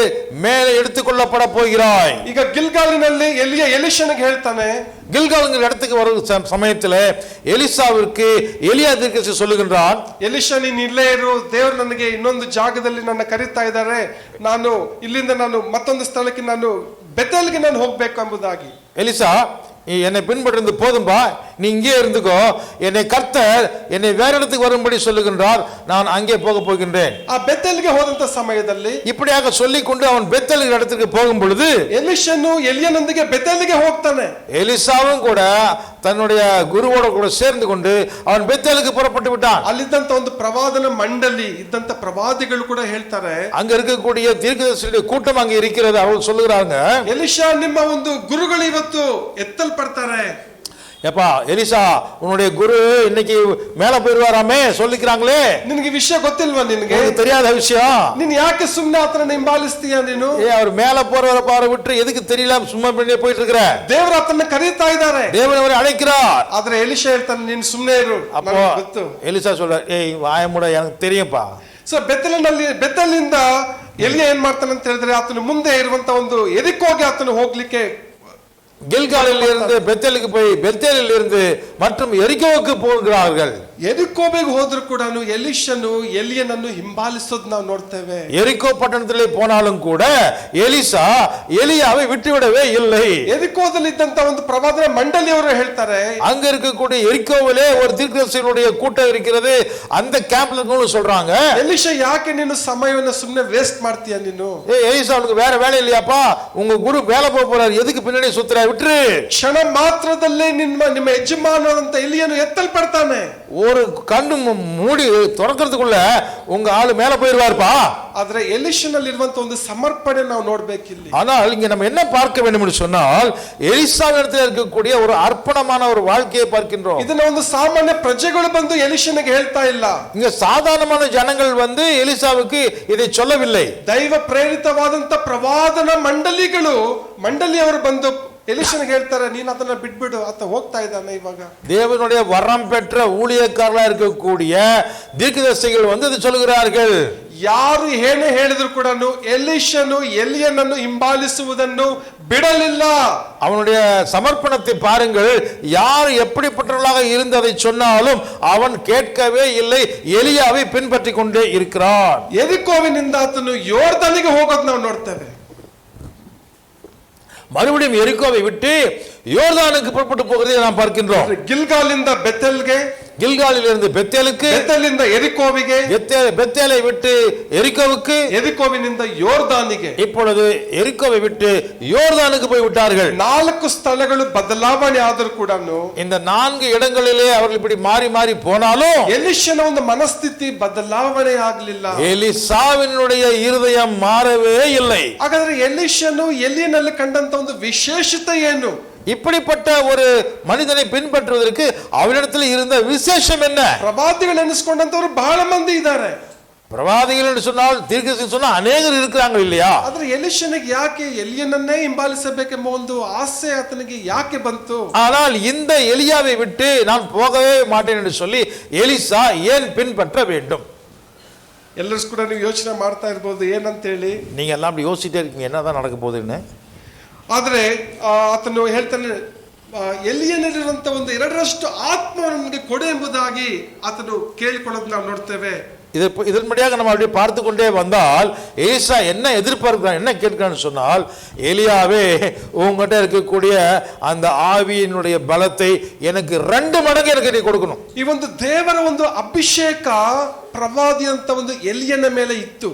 மேலே எடுத்துக்கொள்ளப்பட போகிறாய். ಈಗ ಗಿಲ್ಗಾಲಿನಲ್ಲಿ ಎಲಿಷನಿಗೆ ಹೇಳ್ತಾನೆ, கில்கால்ங்கிற இடத்துக்கு வரும் சமயத்தில் எலிசாவிற்கு எலியா தீர்க்கதரிசி சொல்லுகின்றான், ಎಲಿಷಾ ನೀನು ಇಲ್ಲೇ ಇರು, ದೇವರು ನನಗೆ ಇನ್ನೊಂದು ಜಾಗದಲ್ಲಿ ನನ್ನ ಕರೀತಾ ಇದ್ದಾರೆ, ನಾನು ಇಲ್ಲಿಂದ ನಾನು ಮತ್ತೊಂದು ಸ್ಥಳಕ್ಕೆ ನಾನು ಬೆತೇಲ್ಗೆ ನಾನು ಹೋಗ್ಬೇಕು ಎಂಬುದಾಗಿ. எலிசா, நீ என்னை பின்பற்றிருந்து போதும்பா, நீ இங்கே இருந்துக்கோ, என்னை கர்த்தர் என்னை வேற இடத்துக்கு வரும்படி சொல்லுகின்றார், நான் அங்கே போக போகின்றேன். ಆ ಬೆತೇಲ್ಗೆ ಹೋದಂತ ಸಮಯದಲ್ಲಿ இப்படியாக சொல்லிக்கொண்டு அவன் பெத்தேல் இடத்துக்கு போகும் பொழுது ಎಲಿಷನು ಎಲಿಯನೊಂದಿಗೆ ಬೆತೇಲಿಗೆ ಹೋಗ್ತಾನೆ. எலிசாவும் கூட தன்னுடைய குருவோட கூட சேர்ந்து கொண்டு அவன் பெத்தேலுக்கு புறப்பட்டு விட்டான். ಅಲ್ಲಿದ್ದಂತ ಒಂದು ಪ್ರವಾದನ ಮಂಡಳಿ ಇದ್ದಂತ ಪ್ರವಾದಿಗಳು ಕೂಡ ಹೇಳ್ತಾರೆ, அங்க இருக்கக்கூடிய தீர்க்கதரிசிகளுடைய கூட்டம் அங்க இருக்கிறது. அவர்கள் சொல்லுகிறாங்க, ಎಲಿಷಾ ನಿಮ್ಮ ಒಂದು ಗುರುಗಳು ಇವತ್ತು ಎತ್ತಲ್ಪಡ್ತಾರೆ. எப்பா எலிசா, உன்னுடைய குரு இன்னைக்கு மேல போயிருவாராமே சொல்லிக்கிறாங்களே, ನಿನಗೆ ವಿಷಯ ಗೊತ್ತಿಲ್ವಾ? ನಿನಗೆ தெரியாத விஷயம். ನೀನ್ ಯಾಕೆ ಸುಮ್ನೆ ಆತನ ಹಿಂಬಾಲಿಸ್ತೀಯ? ನೀನು அவர் மேல போறவரை பாரு விட்டு எதுக்கு தெரியல சும்மா பண்ணி போயிட்டு இருக்கிற? ದೇವರು ಆತನ ಕರೀತಾ ಇದ್ದಾರೆ, தேவன் அவரை அழைக்கிறார். ಆದ್ರೆ ಎಲಿಷಾ ಹೇಳ್ತಾನೆ, ನೀನ್ ಸುಮ್ನೆ ಇರು, அப்போ ನನಗೆ ಗೊತ್ತು. எலிசா சொல்ற, ஏய் வாயமுட, எனக்கு தெரியும்பா. ಸೊ ಬೆತ್ತಲಿಂದ ಎಲಿಯ ಏನ್ ಮಾಡ್ತಾನೆ ಅಂತ ಹೇಳಿದ್ರೆ, ಆತನ ಮುಂದೆ ಇರುವಂತ ಒಂದು ಎರಿಕೋಗೆ ಆತನು ಹೋಗ್ಲಿಕ್ಕೆ, கில்காலில் இருந்து பெத்தேலுக்கு போய் பெத்தேலில் இருந்து மற்றும் எரிகோவுக்கு போகிறார்கள். ಎರಿಕೋಬೆಗೆ ಹೋದ್ರು ಕೂಡ ಎಲಿಷನು ಎಲಿಯನನ್ನು ಹಿಂಬಾಲಿಸೋದು ನಾವು ನೋಡ್ತೇವೆ. எரிகோ பட்டணத்திலே போனாலும் கூட எலிசா எலியாவை விட்டுவிடவே இல்லை. ಎರಿಕೋದಲ್ಲಿ ಇದ್ದಂತ ಒಂದು ಪ್ರವಾದನ ಮಂಡಳಿಯವರು ಹೇಳ್ತಾರೆ, அங்க இருக்கக்கூடிய எரிகோவிலே ஒரு தீர்க்கதரிசிகளுடைய கூட்டம் இருக்கிறது, அந்த கேம்ப்ல இருக்கவங்க சொல்றாங்க, ಎಲಿಷಾ ಯಾಕೆ ನೀನು ಸಮಯವನ್ನು ಸುಮ್ಮನೆ ವೇಸ್ಟ್ ಮಾಡ್ತೀಯ? ನೀನು எலிசா, உனக்கு வேற வேலை இல்லையாப்பா? உங்க குரு வேலை போக போறாரு, எதுக்கு பின்னாடி சுத்துற? விட்டுரு. ಕ್ಷಣ ಮಾತ್ರದಲ್ಲೇ ನಿಮ್ಮ ಯಜಮಾನಂತ ಎಲಿಯನು ಎತ್ತಲ್ಪಡ್ತಾನೆ. ஒரு கண்ணு மூடி திறக்கிறதுக்குள்ள உங்க ஆளு மேல போயிருவாருப்பா. ಆದ್ರೆ ಎಲಿಷನಲ್ಲಿ ಇರುವಂತ ಒಂದು ಸಮರ್ಪಣೆ ನಾವು ನೋಡ್ಬೇಕಿಲ್ಲಿ. ஆனால் இங்க நம்ம என்ன பார்க்க வேண்டும் என்று சொன்னால், எலிசாவிடத்தில் இருக்கக்கூடிய ஒரு அர்ப்பணமான ஒரு வாழ்க்கையை பார்க்கின்றோம். ಇದನ್ನ ಒಂದು ಸಾಮಾನ್ಯ ಪ್ರಜೆಗಳು ಬಂದು ಎಲಿಷನಿಗೆ ಹೇಳ್ತಾ ಇಲ್ಲ. இங்க சாதாரணமான ஜனங்கள் வந்து எலிசாவுக்கு இதை சொல்லவில்லை. ದೈವ ಪ್ರೇರಿತವಾದಂತ ಪ್ರವಾದನ ಮಂಡಳಿಯವರು ಬಂದು ಎಲಿಷನಿಗೆ ಹೇಳ್ತಾರೆ, ನೀನ್ ಅದನ್ನ ಬಿಟ್ಬಿಡು, ಆತ ಹೋಗ್ತಾ ಇದ್ದಾನೆ ಇವಾಗ. தேவனுடைய வரம் பெற்ற ஊழியக்காரர்களா இருக்கக்கூடிய தீர்க்கதரிசிகள் வந்து இது சொல்கிறார்கள். ಯಾರು ಏನೇ ಹೇಳಿದ್ರು ಕೂಡ ಎಲಿಷನು ಎಲಿಯನನ್ನು ಹಿಂಬಾಲಿಸುವುದನ್ನು ಬಿಡಲಿಲ್ಲ. அவனுடைய சமர்ப்பணத்தை பாருங்கள். யார் எப்படிப்பட்டவர்களாக இருந்து அதை சொன்னாலும் அவன் கேட்கவே இல்லை, எலியாவை பின்பற்றி கொண்டே இருக்கிறான். ಎರಿಕೋವಿನಿಂದ ಆತನು ಯೋರ್ದನಿಗೆ ಹೋಗೋದು ನಾವು ನೋಡ್ತೇವೆ. மறுபடியும் எரிகோவை விட்டு யோர்தானுக்கு புறப்பட்டு போகிறதை நாம் பார்க்கின்றோம். ಗಿಲ್ಗಾಲಿಂದ ಬೆತೆಲ್ಗೆ, கில்காலில் இருந்து பெத்தேலுக்கு, ಬೆತೆಲಿಂದ ಎರಿಕೋವಿಗೆ, பெத்தேலை விட்டு எரிகோவுக்கு, ಎರಿಕೋವಿನಿಂದ ಯೋರ್ದಾನಿಗೆ. இப்பொழுது எரிகோவை விட்டு யோர்தானுக்கு போய் விட்டார்கள். 4 ಸ್ಥಳಗಳು ಬದಲಾವಣೆ ಆದರೂ ಕೂಡ இந்த 4 இடங்களிலே அவர்கள் இப்படி மாறி மாறி போனாலும் ಎಲಿಷನ ಒಂದು ಮನಸ್ಥಿತಿ ಬದಲಾವಣೆ ಆಗಲಿಲ್ಲ. எலிசாவினுடைய இருதயம் மாறவே இல்லை. ಹಾಗಾದ್ರೆ ಎಲಿಷನು ಎಲಿಯನಲ್ಲಿ ಕಂಡಂತ ಒಂದು ವಿಶೇಷತೆ ಏನು? இப்படிப்பட்ட ஒரு மனிதனை பின்பற்றுவதற்கு அவரிடத்தில் இருந்த விசேஷம் என்ன? ಪ್ರವಾದಿಗಳು ಎನಿಸಿಕೊಂಡಂತವರು ಬಹಳ ಮಂದಿ ಇದ್ದಾರೆ. பிரவாதிகள் என்று சொன்னால், தீர்க்கதரிசி சொன்னா அநேகர் இருக்கிறாங்க இல்லையா? ಆದ್ರೆ ಎಲಿಷನಿಗೆ ಯಾಕೆ ಎಲಿಯನನ್ನೇ ಹಿಂಬಾಲಿಸಬೇಕೆಂಬ ಒಂದು ಆಸೆ ಆತನಿಗೆ ಯಾಕೆ ಬಂತು? ஆனால் இந்த எலியாவை விட்டு நான் போகவே மாட்டேன் என்று சொல்லி எலிசா ஏன் பின்பற்ற வேண்டும்? ಎಲ್ಲರೂ ಕೂಡ ನೀವು ಯೋಚನೆ ಮಾಡ್ತಾ ಇರ್ಬೋದು ಏನಂತ ಹೇಳಿ. நீங்க எல்லாம் அப்படி யோசிச்சிட்டே இருக்கீங்க, என்னதான் நடக்க போகுதுன்னு. ಆದ್ರೆ ಆತನು ಹೇಳ್ತಾನೆ, ಎಲಿಯನಲ್ಲಿರುವಂತ ಒಂದು 2ರಷ್ಟು ಆತ್ಮವನ್ನು ನನಗೆ ಕೊಡು ಎಂಬುದಾಗಿ ಆತನು ಕೇಳಿಕೊಳ್ಳೋದು ನಾವು ನೋಡ್ತೇವೆ. இதன்படியாக நம்ம அப்படியே பார்த்து கொண்டே வந்தால் எலிசா என்ன எதிர்பார்க்கிறான், என்ன கேட்கிறான்னு சொன்னால், எலியாவே உங்ககிட்ட இருக்கக்கூடிய அந்த ஆவியினுடைய பலத்தை எனக்கு 2 மடங்கு எனக்கு நீ கொடுக்கணும். ಈ ಒಂದು ದೇವರ ಒಂದು ಅಭಿಷೇಕ ಪ್ರವಾದಿ ಅಂತ ಒಂದು ಎಲಿಯನ ಮೇಲೆ ಇತ್ತು.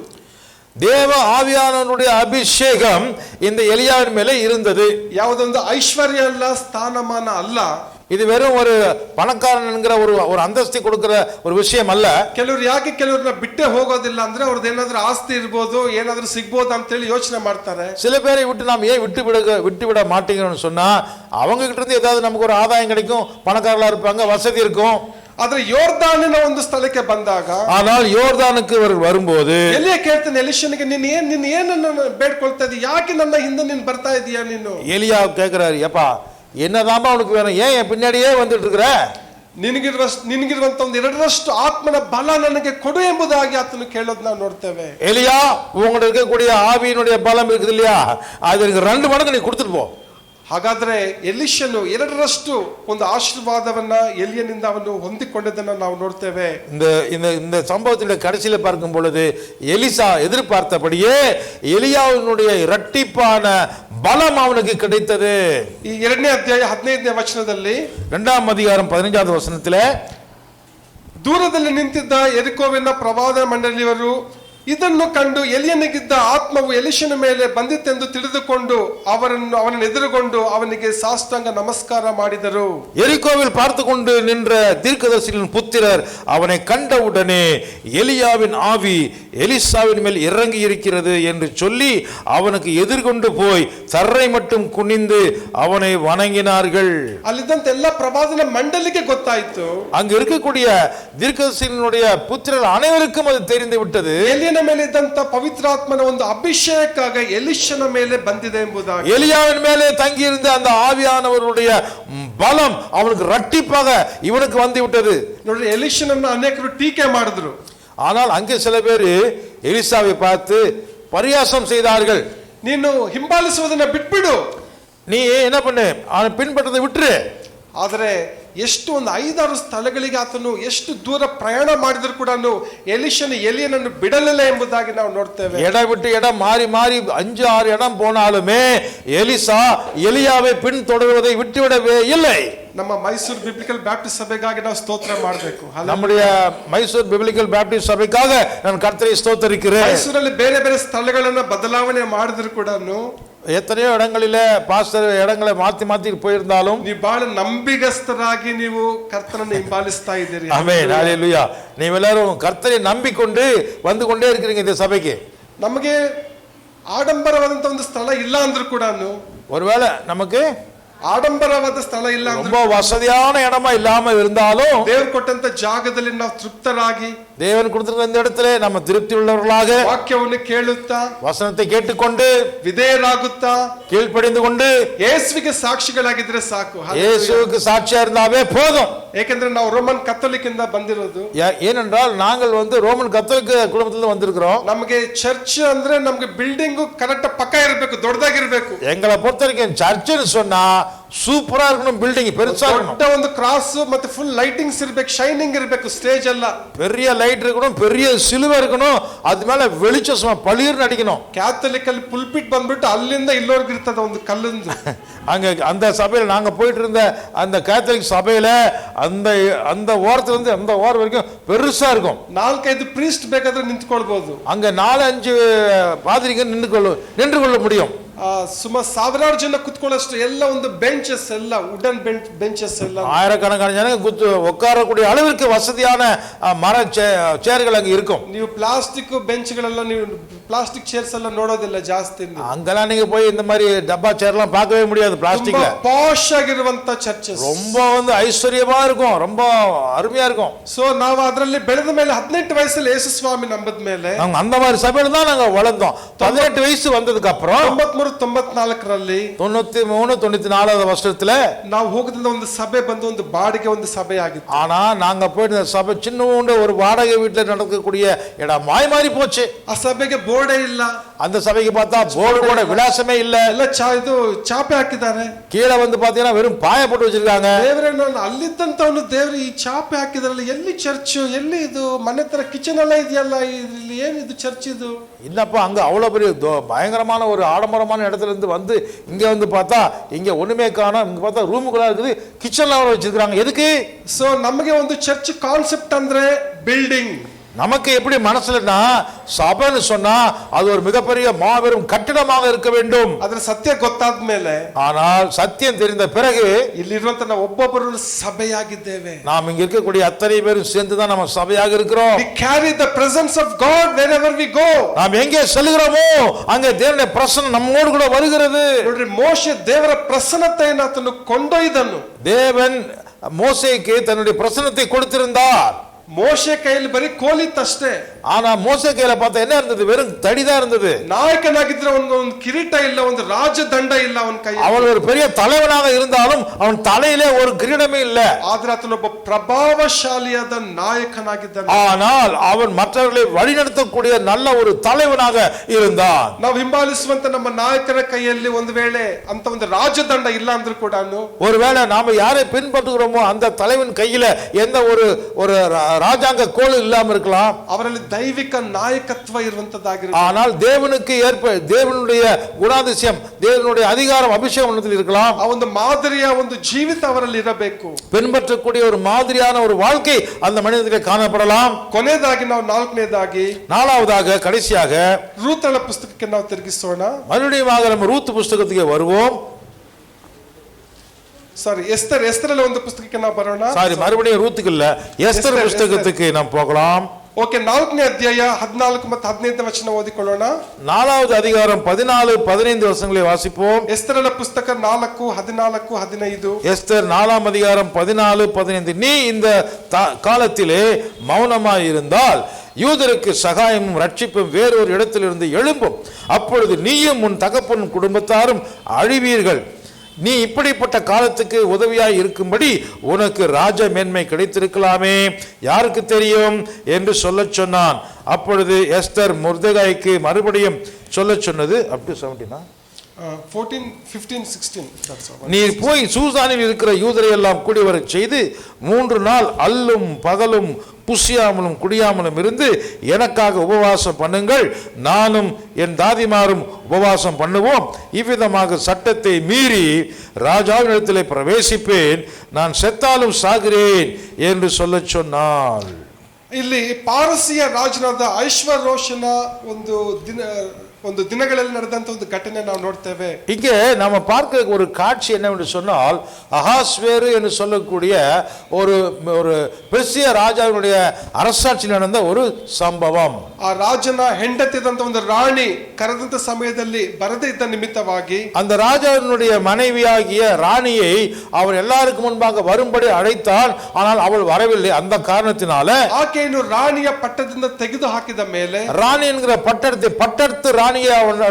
தேவ ஆவியானவருடைய அபிஷேகம் இந்த எலியாவின் மேலே இருந்தது. ಯಾವುದೊಂದು ಐಶ್ವರ್ಯ ಅಲ್ಲ, ಸ್ಥಾನಮಾನ ಅಲ್ಲ. இது வெறும் ஒரு பணக்காரன் என்கிற ஒரு அந்தஸ்தி கொடுக்கிற ஒரு விஷயம் அல்ல. ಕೆಲವರು ಯಾಕೆ ಕೆಲವ್ರನ್ನ ಬಿಟ್ಟೆ ಹೋಗೋದಿಲ್ಲ ಅಂದ್ರೆ ಅವ್ರದ್ದು ಏನಾದ್ರೂ ಆಸ್ತಿ ಇರ್ಬೋದು, ಏನಾದ್ರೂ ಸಿಗ್ಬೋದು ಅಂತ ಹೇಳಿ ಯೋಚನೆ ಮಾಡ್ತಾರೆ. சில பேரை விட்டு நாம் ஏன் விட்டு விட மாட்டேங்கிறோம்னு சொன்னா, அவங்க கிட்ட இருந்து ஏதாவது நமக்கு ஒரு ஆதாயம் கிடைக்கும், பணக்காரர்களா இருப்பாங்க, வசதி இருக்கும். ಆದ್ರೆ ಯೋರ್ದಾನಿನ ಒಂದು ಸ್ಥಳಕ್ಕೆ ಬಂದಾಗ, ஆனால் யோர்தானுக்கு வரும்போது ಎಲಿಯ ಕೇಳ್ತಾನೆ ಎಲಿಷನಿಗೆ, ನೀನ್ ಏನನ್ನ ಬೇಡ್ಕೊಳ್ತಾ ಇದೀಯ? ಯಾಕೆ ನನ್ನ ಹಿಂದೆ ನೀನ್ ಬರ್ತಾ ಇದೀಯ? ನೀನು எலியா கேட்கிறாரு, ஏப்பா என்னதாம்பா உனக்கு வேணும், ஏன் என் பின்னாடியே வந்துட்டு இருக்கிற? ನಿನಗಿರುವಂತ ಒಂದು 2ರಷ್ಟು ಆತ್ಮನ ಬಲ ನನಗೆ ಕೊಡು ಎಂಬುದಾಗಿ ಆತನು ಕೇಳೋದು ನಾವು ನೋಡ್ತೇವೆ. எலியா உங்கள்ட்ட இருக்கக்கூடிய ஆவியினுடைய பலம் இருக்குது இல்லையா, அது எனக்கு 2 மடங்கு நீ கொடுத்துட்டு போ. ಹಾಗಾದ್ರೆ ಎಲಿಷನು 2ರಷ್ಟು ಒಂದು ಆಶೀರ್ವಾದವನ್ನ ಎಲಿಯನಿಂದ ಅವನು ಹೊಂದಿಕೊಂಡದನ್ನ ನಾವು ನೋಡ್ತೇವೆ. இந்த சம்பவத்தினுடைய கடைசியில பார்க்கும் பொழுது எலிசா எதிர்பார்த்தபடியே எலியாவினுடைய இரட்டிப்பான பலம் அவனுக்கு கிடைத்தது. ಈ 2ನೇ ಅಧ್ಯಾಯ 15ನೇ ವಚನದಲ್ಲಿ 2ஆம் அதிகாரம் 15வது வசனத்திலே, ದೂರದಲ್ಲಿ ನಿಂತಿದ್ದ ಯೆರಿಕೋವಿನ ಪ್ರವಾದ ಮಂಡಳಿಯವರು ಇದನ್ನು ಕಂಡು ಎಲಿಯನಿಗಿದ್ದ ಆತ್ಮವು ಎಲಿಷನ ಮೇಲೆ ಬಂದಿತ್ತೆಂದು ತಿಳಿದುಕೊಂಡು ಅವನನ್ನು ಎದುರುಗೊಂಡು ಅವನಿಗೆ ಸಾಷ್ಟಾಂಗ ನಮಸ್ಕಾರ ಮಾಡಿದರು. எரிகோவில் பார்த்து கொண்டு நின்ற தீர்க்கதரிசிகளின் புத்திரர் அவனை கண்டவுடனே எலியாவின் ஆவி எலிசாவின் மேல் இறங்கி இருக்கிறது என்று சொல்லி அவனுக்கு எதிர்கொண்டு போய் தரை மட்டும் குனிந்து அவனை வணங்கினார்கள். ಅಲ್ಲಿದ್ದಂತ ಎಲ್ಲ ಪ್ರವಾದನ ಮಂಡಳಿಗೆ ಗೊತ್ತಾಯಿತು. அங்கு இருக்கக்கூடிய தீர்க்கதரிசிகளுடைய புத்திரர் அனைவருக்கும் அது தெரிந்து விட்டது. ಎಲಿಯನ ಮೇಲೆ ಇದ್ದಂತ ಪವಿತ್ರಾತ್ಮನ ಒಂದು ಅಭಿಷೇಕ ಎಲಿಷನ ಮೇಲೆ ಬಂದಿದೆ ಎಂಬುದಾಗಿ. எலியாவின் மேலே தங்கி இருந்த அந்த ஆவியானவருடைய பலம் அவனுக்கு இரட்டிப்பாக இவனுக்கு வந்து விட்டது. ನೋಡ್ರಿ, ಎಲಿಷನನ್ನ ಅನೇಕರು ಟೀಕೆ ಮಾಡಿದ್ರು. ஆனால் அங்கே சில பேர் எலிசாவை பார்த்து பரியாசம் செய்தார்கள். ನೀನು ಹಿಂಬಾಲಿಸುವುದನ್ನ ಬಿಟ್ಬಿಡು, நீ என்ன பண்ணு, அவன் பின்பற்றதை விட்டுரு. ಆದರೆ ಎಷ್ಟು ಒಂದು 5-6 ಸ್ಥಳಗಳಿಗೆ ಆತನು ಎಷ್ಟು ದೂರ ಪ್ರಯಾಣ ಮಾಡಿದ್ರು ಕೂಡ ಎಲಿಷನ ಎಲಿಯನನ್ನು ಬಿಡಲಿಲ್ಲ ಎಂಬುದಾಗಿ ನಾವು ನೋಡ್ತೇವೆ. இடம் விட்டு இடம் மாறி மாறி 5-6 இடம் போனாலுமே எலிசா எலியாவை பின் தொடர்வதை விட்டுவிடவே இல்லை. ನಮ್ಮ ಮೈಸೂರು ಬಿಬ್ಲಿಕಲ್ ಬ್ಯಾಪ್ಟಿಸ್ಟ್ ಸಭೆಗಾಗಿ ನಾವು ಸ್ತೋತ್ರ ಮಾಡಬೇಕು. நம்முடைய மைசூர் பிப்ளிக்கல் பேப்டிஸ்ட் சபைக்காக நான் கர்த்தரை ஸ்தோத்திரிக்கிறேன். ಮೈಸೂರಲ್ಲಿ ಬೇರೆ ಬೇರೆ ಸ್ಥಳಗಳನ್ನ ಬದಲಾವಣೆ ಮಾಡಿದ್ರು ಕೂಡ எத்தனையோ இடங்களில பாஸ்டர் இடங்களை மாத்தி மாத்தி போயிருந்தாலும் ನೀವು ಬಹಳ ನಂಬಿಗಸ್ತರಾಗಿ ನೀವು ಕರ್ತನನ್ನು ಹಿಂಬಾಲಿಸ್ತಾ ಇದ್ದೀರಿ. ஆமென், ஹalleluya. ನೀವು ಎಲ್ಲರೂ கர்த்தரை நம்பிக்கொண்டு வந்து கொண்டே இருக்கிறீங்க இந்த சபைக்கு. ನಮಗೆ ಆಡಂಬರವಾದಂತ ಒಂದು ಸ್ಥಳ ಇಲ್ಲ ಅಂದ್ರೂ ಕೂಡ, ஒருவேளை நமக்கு ಆಡಂಬರವಾದ ಸ್ಥಳ ಇಲ್ಲ, ரொம்ப வசதியான இடமா இல்லாம இருந்தாலும் ದೇವರು ಕೊಟ್ಟಂತ ಜಾಗದಲ್ಲಿ ನಾವು ತೃಪ್ತರಾಗಿ, தேவன் கொடுத்திருக்கிற இந்த இடத்திலே நம்ம திருப்தி உள்ளவர்களாக ವಾಕ್ಯವನ್ನು ಕೇಳುತ್ತಾ, வசனத்தை கேட்டுக்கொண்டு, ವಿಧೇಯರಾಗುತ್ತಾ, கீழ்ப்படிந்து கொண்டு ಯೇಸುವಿಗೆ ಸಾಕ್ಷಿಗಳಾಗಿದ್ರೆ ಸಾಕು. இயேசுவுக்கு சாட்சியா இருந்தாவே போதும். ಏಕೆಂದ್ರೆ ನಾವು ರೋಮನ್ ಕಥೋಲಿಕ್ ಇಂದ ಬಂದಿರೋದು. ஏனென்றால் நாங்கள் ரோமன் கத்தோலிக்க குடும்பத்துல வந்திருக்கிறோம். ನಮಗೆ ಚರ್ಚ್ ಅಂದ್ರೆ ನಮಗೆ ಬಿಲ್ಡಿಂಗ್ ಕರೆಕ್ಟ್ ಪಕ್ಕ ಇರಬೇಕು, ದೊಡ್ಡದಾಗಿರ್ಬೇಕು. எங்களை பொறுத்த வரைக்கும் சர்ச்சுன்னு சொன்னா சூப்பரா இருக்கணும், பில்டிங் பெருசா இருக்கணும், ದೊಡ್ಡ ಒಂದು ಕ್ರಾಸ್ ಮತ್ತೆ ಫುಲ್ ಲೈಟಿಂಗ್ಸ್ ಇರಬೇಕು, ಶೈನಿಂಗ್ ಇರಬೇಕು, ಸ್ಟೇಜ್ ಎಲ್ಲ பெரிய லைட் இருக்கணும், பெரிய சிலுவை இருக்கணும், அது மேல வெளிச்சம் பளிர்னு அடிக்கணும். ಕ್ಯಾಥಲಿಕ್ ಅಲ್ಲಿ ಪುಲ್ಪಿಟ್ ಬಂದ್ಬಿಟ್ಟು ಅಲ್ಲಿಂದ ಇಲ್ಲೋರ್ಗು ಇರ್ತದ ಒಂದು ಕಲ್ಲಿಂದು. அங்க அந்த சபையில நாங்க போயிட்டு இருந்த அந்த கேத்தலிக் சபையில அந்த அந்த ஓரத்துல இருந்து அந்த ஓரம் வரைக்கும் பெருசா இருக்கும். 4-5 ಪ್ರೀಸ್ಟ್ ಬೇಕಾದ್ರೆ ನಿಂತ್ಕೊಳ್ಬಹುದು. அங்க 4-5 பாதிரிங்க நின்று கொள்ள முடியும். ಸುಮಾರು 1000 ಜನ ಕುತ್ಕೊಳ್ಳೋಷ್ಟು ಎಲ್ಲ ಒಂದು ಬೆಂಚಸ್ ಎಲ್ಲ ವುಡನ್ ಬೆಂಚಸ್ ಎಲ್ಲ, ஆயிரக்கணக்கான ஜனங்க உட்காரக்கூடிய அளவிற்கு வசதியான மர சேர்கள் அங்க இருக்கும். ನೀವು ಪ್ಲಾಸ್ಟಿಕ್ ಬೆಂಚ್ಗಳೆಲ್ಲ, ನೀವು ಪ್ಲಾಸ್ಟಿಕ್ ಚೇರ್ಸ್ ಎಲ್ಲ ನೋಡೋದಿಲ್ಲ ಜಾಸ್ತಿ. அங்கெல்லாம் நீங்க போய் இந்த மாதிரி டப்பா சேர் எல்லாம் பார்க்கவே முடியாது. பிளாஸ்டிக்ல ಪಾಶ್ ಆಗಿರುವಂತ ಚರ್ಚಸ್ ரொம்ப ಐಶ್ವರ್ಯமா இருக்கும், ரொம்ப அருமையா இருக்கும். ಸೊ ನಾವು ಅದರಲ್ಲಿ ಬೆಳೆದ ಮೇಲೆ 18 ವಯಸ್ಸಲ್ಲಿ ಯೇಸು ಸ್ವಾಮಿ ನಂಬದ ಮೇಲೆ அந்த மாதிரி சபையில தான் நாங்க வளர்ந்தோம். 18 வயசு வந்ததுக்கு அப்புறம் 93-94ರಲ್ಲಿ 93-94 வருஷத்துல ನಾವು ಹೋಗದಿಂದ ಒಂದು ಸಭೆ ಬಂದು ಒಂದು ಬಾಡಿಗೆ ಒಂದು ಸಭೆ ಆಗಿತ್ತು. ஆனா நாங்க போயிட்டு சபை சின்னூண்ட ஒரு வாடகை வீட்டுல நடக்கக்கூடிய இடம் மாறி போச்சு. ಆ ಸಭೆಗೆ ಬೋರ್ಡೇ ಇಲ್ಲ. அந்த சபைக்கு பார்த்தா போர்டு கூட விலாசமே இல்ல. ಎಲ್ಲ ಇದು ಚಾಪೆ ಹಾಕಿದ್ದಾರೆ. கீழே வந்து பாத்தீங்கன்னா வெறும் பாய போட்டு வச்சிருக்காங்க. ದೇವರೇ, ನಾನು ಅಲ್ಲಿದ್ದಂತವನು ದೇವ್ರು ಈ ಚಾಪೆ ಹಾಕಿದ್ರಲ್ಲ, ಎಲ್ಲಿ ಚರ್ಚ್, ಎಲ್ಲಿ ಇದು ಮನೆ ತರ ಕಿಚನ್ ಎಲ್ಲ ಇದೆಯಲ್ಲ, ಇಲ್ಲಿ ಏನಿದು ಚರ್ಚ್ ಇದು? இல்லப்பா, அங்க அவ்வளவு பெரிய பயங்கரமான ஒரு ஆடம்பரமான இடத்துல இருந்து வந்து இங்க வந்து பார்த்தா இங்க ஒண்ணுமே காணோம். இங்க பார்த்தா ரூமுக்குள்ள இருக்குது, கிச்சன்ல வச்சிருக்காங்க. எதுக்கு? ಸೊ ನಮಗೆ ಒಂದು ಚರ್ಚ್ ಕಾನ್ಸೆಪ್ಟ್ ಅಂದ್ರೆ ಬಿಲ್ಡಿಂಗ್. நமக்கு எப்படி மனசுலன்னா சபைன்னு சொன்னா அது ஒரு மிகப்பெரிய மாபெரும் கட்டிடமாக இருக்க வேண்டும். ಅದರ ಸತ್ಯ ಗೊತ್ತಾದ ಮೇಲೆ, ஆனால் சத்தியம் தெரிந்த பிறகு ಇಲ್ಲಿರುವಂತ ನಾವು ಒಬ್ಬೊಬ್ಬರು ಸಭೆಯಾಗಿದ್ದೇವೆ. நாம் இங்க இருக்கக்கூடிய அத்தனை பேரும் சேர்ந்து தான் நம்ம சபையாக இருக்கிறோம். We carry the presence of God wherever we go. நாம் எங்கே செல்கிறோமோ அங்கே தேவனுடைய பிரசன்னம் நம்மோடு கூட வருகிறது. ನೋಡ್ರಿ, ಮೋಶೆ ದೇವರ ಪ್ರಸನ್ನತೆಯನ್ನು ಆತನು ಕೊಂಡೊಯ್ದನು. தேவன் மோசேக்கு தன்னுடைய பிரசன்னத்தை கொடுத்திருந்தார். ಮೋಶೆ ಕೈಯಲ್ಲಿ ಬರೀ ಕೋಲಿತ್ತಷ್ಟೇ. ஆனா மோசே கையில பார்த்தா என்ன இருந்தது? வெறும் தடிதான் இருந்தது. ನಾಯಕನಾಗಿದ್ರೆ ಒಂದು ಕಿರೀಟ ಇಲ್ಲ, ಒಂದು ರಾಜದಂಡ ಇಲ್ಲ ಅವನ ಕೈ. அவன் ஒரு பெரிய தலைவனாக இருந்தாலும் அவன் தலையிலே ஒரு கிரீடமே இல்ல. ಆದ್ರೆ ಆತನೊಬ್ಬ ಪ್ರಭಾವಶಾಲಿಯಾದ ನಾಯಕನಾಗಿದ್ದಾನೆ. ஆனால் அவன் மற்றவர்களை வழிநடத்தக்கூடிய நல்ல ஒரு தலைவனாக இருந்தான். ನಾವು ಹಿಂಬಾಲಿಸುವಂತ ನಮ್ಮ ನಾಯಕರ ಕೈಯಲ್ಲಿ ಒಂದು ವೇಳೆ ಅಂತ ಒಂದು ರಾಜದಂಡ ಇಲ್ಲ ಅಂದ್ರೂ ಕೂಡ, ஒருவேளை நாம யாரை பின்பற்றுகிறோமோ அந்த தலைவன் கையில எந்த ஒரு ராஜாங்க கோல் இல்லாம இருக்கலாம். ಅವರಲ್ಲಿ ದೈವಿಕ ನಾಯಕತ್ವ ಇರುವಂತದ್ದಾಗಿರುತ್ತೆ. ஆனால் தேவனுக்கு ஏற்ப தேவனுடைய குணாதிசயம், தேவனுடைய அதிகாரம், அபிஷேகம் இருக்கலாம். ಆ ಒಂದು ಮಾದರಿಯ ಒಂದು ಜೀವಿತ ಅವರಲ್ಲಿ ಇರಬೇಕು. பின்பற்றக்கூடிய ஒரு மாதிரியான ஒரு வாழ்க்கை அந்த மனிதனுக்கு காணப்படலாம். ಕೊನೆಯದಾಗಿ ನಾವು நாலாவதாக கடைசியாக ರೂತಳ ಪುಸ್ತಕಕ್ಕೆ ನಾವು ತಿರುಗಿಸೋಣ. மறுபடியும் நம்ம ரூத் புஸ்தகத்துக்கு வருவோம். ಸಾರಿ, ಎಸ್ತರಲ್ಲಿ ಒಂದು ಪುಸ್ತಕಕ್ಕೆ ನಾವು ಬರೋಣ. ಸಾರಿ, மறுபடியும் ரூத்துக்கு இல்ல, எஸ்தர் புஸ்தகத்துக்கு நாம் போகலாம். ಓಕೆ, 4ನೇ ಅಧ್ಯಾಯ 14 ಮತ್ತು 15 ವಚನ ಓದಿಕೊಳ್ಳೋಣ. 4வது அதிகாரம் 14, 15 வசனங்களை வாசிப்போம். ಎಸ್ತರನ ಪುಸ್ತಕ 4, 14, 15. எஸ்தர் 4ஆம் அதிகாரம் 14, 15. நீ இந்த காலத்திலே மௌனமாய் இருந்தால் யூதருக்கு சகாயமும் ரட்சிப்பும் வேறொரு இடத்திலிருந்து எழும்பும். அப்பொழுது நீயும் உன் தகப்பன் குடும்பத்தாரும் அழிவீர்கள். நீ இப்படிப்பட்ட காலத்துக்கு உதவியாய் இருக்கும்படி உனக்கு ராஜ மேன்மை கிடைத்திருக்கலாமே, யாருக்கு தெரியும் என்று சொல்ல சொன்னான். அப்பொழுது எஸ்தர் மொர்தெகாய்க்கு மறுபடியும் சொல்ல சொன்னது. அப்படி 17 14, 15, 16. நீ போய் சூசானில் இருக்கிற யூதரை எல்லாம் கூடி வரச் செய்து 3 நாள் அல்லும் பகலும் புசியாமலும் குடியாமலும் இருந்து எனக்காக உபவாசம் பண்ணுங்கள், நானும் என் தாதிமாரும் உபவாசம் பண்ணுவோம். இவ்விதமாக சட்டத்தை மீறி ராஜாவினிடத்திலே பிரவேசிப்பேன், நான் செத்தாலும் சாகிறேன் என்று சொல்ல சொன்னாள். ಇಲ್ಲಿ ಪಾರಸಿಯ ರಾಜನಾದ ಐಶ್ವರೋಷನ ಒಂದು ದಿನಗಳಲ್ಲಿ ನಡೆದಂತ ಒಂದು ಘಟನೆ ನಾವು ನೋಡ್ತೇವೆ. இங்கே நாம பார்க்க ஒரு காட்சி என்னவென்று சொன்னால், அகாஸ்வேரு என்று சொல்லக்கூடிய ஒரு பெர்சிய ராஜாவினுடைய அரசாட்சியில் நடந்த ஒரு சம்பவம். ಆ ರಾಜನ ಹೆಂಡತಿದಂತ ಒಂದು ರಾಣಿ ಕರೆದಂತ ಸಮಯದಲ್ಲಿ ಬರದೇ ಇದ್ದ ನಿಮಿತ್ತವಾಗಿ அந்த ராஜாவினுடைய மனைவியாகிய ராணியை அவர் எல்லாருக்கும் முன்பாக வரும்படி அழைத்தாள். ஆனால் அவள் வரவில்லை. அந்த காரணத்தினால ಆಕೆಯನ್ನು ರಾಣಿಯ ಪಟ್ಟದಿಂದ ತೆಗೆದು ಹಾಕಿದ ಮೇಲೆ, ராணி என்கிற பட்டத்து ராணியை அவன்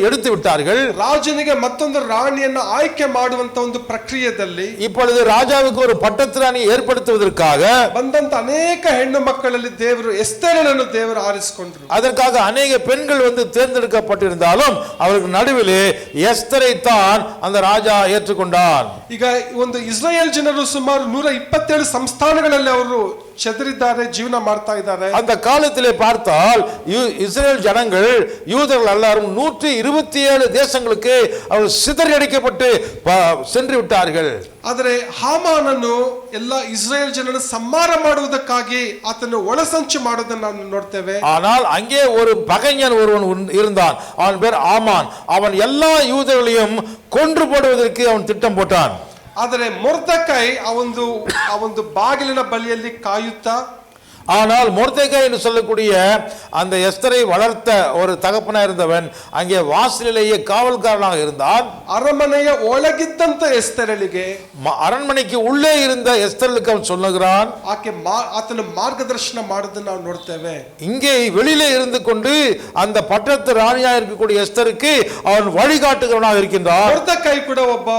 எடுத்து விட்டார்கள். ರಾಜನಿಗೆ ಮತ್ತೊಂದು ರಾಣಿಯನ್ನು ಆಯ್ಕೆ ಮಾಡುವಂತ ಒಂದು ಪ್ರಕ್ರಿಯೆಯಲ್ಲಿ இப்பொழுது ராஜாவுக்கு ஒரு பட்டத்து ராணியை ஏற்படுத்துவதற்காக ಬಂದಂತ ಅನೇಕ ಹೆಣ್ಣು ಮಕ್ಕಳಲ್ಲಿ ದೇವರು ಎಸ್ತೇರಳನ್ನು ದೇವರು ಆರಿಸಿಕೊಂಡರು. அதற்காக அநேக பெண்கள் தேர்ந்தெடுக்கப்பட்டிருந்தாலும் அவருக்கு நடுவிலே எஸ்தரை தான் அந்த ராஜா ஏற்றுக்கொண்டான். ಈಗ ಒಂದು ಇಸ್ರಾಯೇಲ್ ಜನರು ಸುಮಾರು 127 ಸಂಸ್ಥಾನಗಳಲ್ಲಿ ಅವರು செதறிದ್ದಾರೆ, ಜೀವನ ಮಾಡ್ತಾ ಇದ್ದಾರೆ. அந்த காலத்திலே பார்த்தால் இஸ்ரேல் ஜனங்கள், யூதர்கள் எல்லாரும் 127 தேசங்களுக்கு அவர் சிதறடிக்கப்பட்டு சென்று விட்டார்கள். ಆದರೆ ಹಾಮಾನನು ಎಲ್ಲ ಇಸ್ರಾಯೇಲ್ ಜನರನ್ನು ಸಂಹಾರ ಮಾಡುವುದಕ್ಕಾಗಿ ಆತನು ಒಳಸಂಚು ಮಾಡುವುದನ್ನು ನಾವು ನೋಡ್ತೇವೆ. ஆனால் அங்கே ஒரு பகைஞன் ஒருவன் இருந்தான், அவன் பேர் ஆமான். அவன் எல்லா யூதர்களையும் கொன்று போடுவதற்கு அவன் திட்டம் போட்டான். ಆದರೆ ಮೊರ್ದೆಕೈ ಆ ಒಂದು ಬಾಗಿಲಿನ ಬಳಿಯಲ್ಲಿ ಕಾಯುತ್ತಾ, ஆனால் மொர்தெகாய் என்று சொல்லக்கூடிய அந்த எஸ்தரை வளர்த்த ஒரு தகப்பனா இருந்தவன் அங்கே வாசலிலேயே காவல்காரனாக இருந்தான். அரண்மனைய ಒಳಗಿದ್ದಂತ ಎಸ್ತೇರಳಿಗೆ, அரண்மனைக்கு உள்ளே இருந்த எஸ்தருக்கு அவன் சொல்லுகிறான், ಆತನ ಮಾರ್ಗದರ್ಶನ ಮಾಡುವುದನ್ನು ನಾವು ನೋಡ್ತೇವೆ. இங்கே வெளியிலே இருந்து கொண்டு அந்த பட்டத்து ராணியாக இருக்கக்கூடிய எஸ்தருக்கு அவன் வழிகாட்டுகிறவனாக இருக்கின்றான். ಮೊರ್ದೆಕೈ ಕೂಡ ಒಬ್ಬ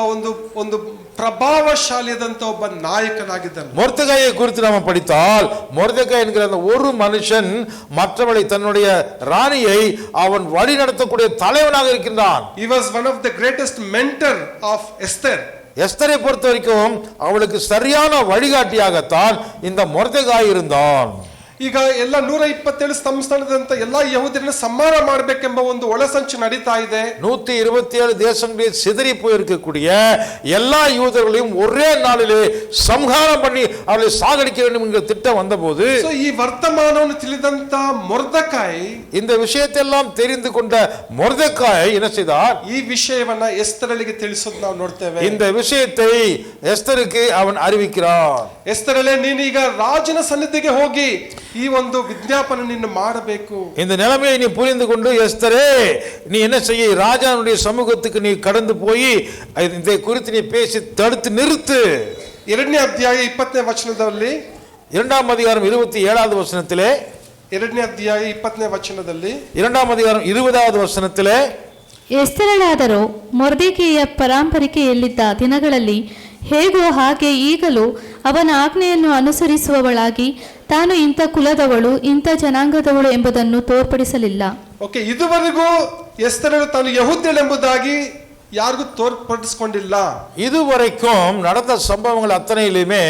ಒಂದು பிரபாவசாலியாದಂತ ಒಬ್ಬ நாயಕನಾಗಿದ್ದಾನೆ. மொர்தெகாயை குறித்து நாம படித்தால், மொர்தெகாய் என்கிற அந்த ஒரு மனுஷன் மற்றவளை தன்னுடைய ராணியை அவன் வழி நடத்தக்கூடிய தலைவனாக இருக்கின்றான். He was one of the greatest mentor of Esther. எஸ்தரை பொறுத்த வரைக்கும் அவளுக்கு சரியான வழிகாட்டியாகத்தான் இந்த மொர்தெகாய் இருந்தான். ಈಗ ಎಲ್ಲ 127 ಸಂಸ್ಥಾನದಂತ ಎಲ್ಲಾ ಯಹೂದ್ಯರನ್ನು ಸಂಹಾರ ಮಾಡಬೇಕೆಂಬ ಒಂದು ಒಳಸಂಚು ನಡೀತಾ ಇದೆ. 127 தேசங்களில் சிதறி போயிருக்கக்கூடிய எல்லா யூதர்களையும் ஒரே நாளிலே சம்ஹாரம் பண்ணி அவர்களை சாகடிக்க வேண்டும் என்கிற திட்டம் வந்தபோது, ಈ ವರ್ತಮಾನವನ್ನು ತಿಳಿದಂತ ಮೊರ್ದೆಕಾಯ್, இந்த விஷயத்தை எல்லாம் தெரிந்து கொண்ட மொர்தெகாய் என்ன செய்தார்? ಈ ವಿಷಯವನ್ನ ಎಸ್ತರಳಿಗೆ ತಿಳಿಸೋದು ನಾವು ನೋಡ್ತೇವೆ. இந்த விஷயத்தை எஸ்தருக்கு அவன் அறிவிக்கிறான். ಎಸ್ತರಳೇ, ನೀನೀಗ ರಾಜನ ಸನ್ನಿಧಿಗೆ ಹೋಗಿ ಈ ಒಂದು ವಿಜ್ಞಾಪನೆ ನಿನ್ನ ಮಾಡಬೇಕು. இந்த நிலைமையை நீ புரிந்து கொண்டு, எஸ்தரே நீ என்ன செய்ய, ராஜாவுடைய சமூகத்துக்கு நீ கடந்து போய் இதை குறித்து நீ பேசி தடுத்து நிறுத்து. 2ನೇ ಅಧ್ಯಾಯ 20ನೇ ವಚನದಲ್ಲಿ, 2ஆம் அதிகாரம் 27வது வசனத்திலே, 2ನೇ ಅಧ್ಯಾಯ 20ನೇ ವಚನದಲ್ಲಿ 2ஆம் அதிகாரம் 20வது வசனத்திலே, ಎಸ್ತರಳಾದರೂ ಮೊರ್ದೆಕೈಯ ಪರಂಪರಿಕೆಯಲ್ಲಿದ್ದ ದಿನಗಳಲ್ಲಿ ಹೇಗೋ ಹಾಗೆ ಈಗಲೂ ಅವನ ಆಜ್ಞೆಯನ್ನು ಅನುಸರಿಸುವವಳಾಗಿ ತಾನು ಇಂಥ ಕುಲದವಳು ಇಂಥ ಜನಾಂಗದವಳು ಎಂಬುದನ್ನು ತೋರ್ಪಡಿಸಲಿಲ್ಲ. ಓಕೆ, ಇದುವರೆಗೂ ಎಸ್ತರಳು ತಾನು ಯಹೂದ್ಯಳೆಂಬುದಾಗಿ யாருக்கு தோற்படிச்சுக்கொண்டில்ல. இதுவரைக்கும் நடந்த சம்பவங்கள் அத்தனையிலுமே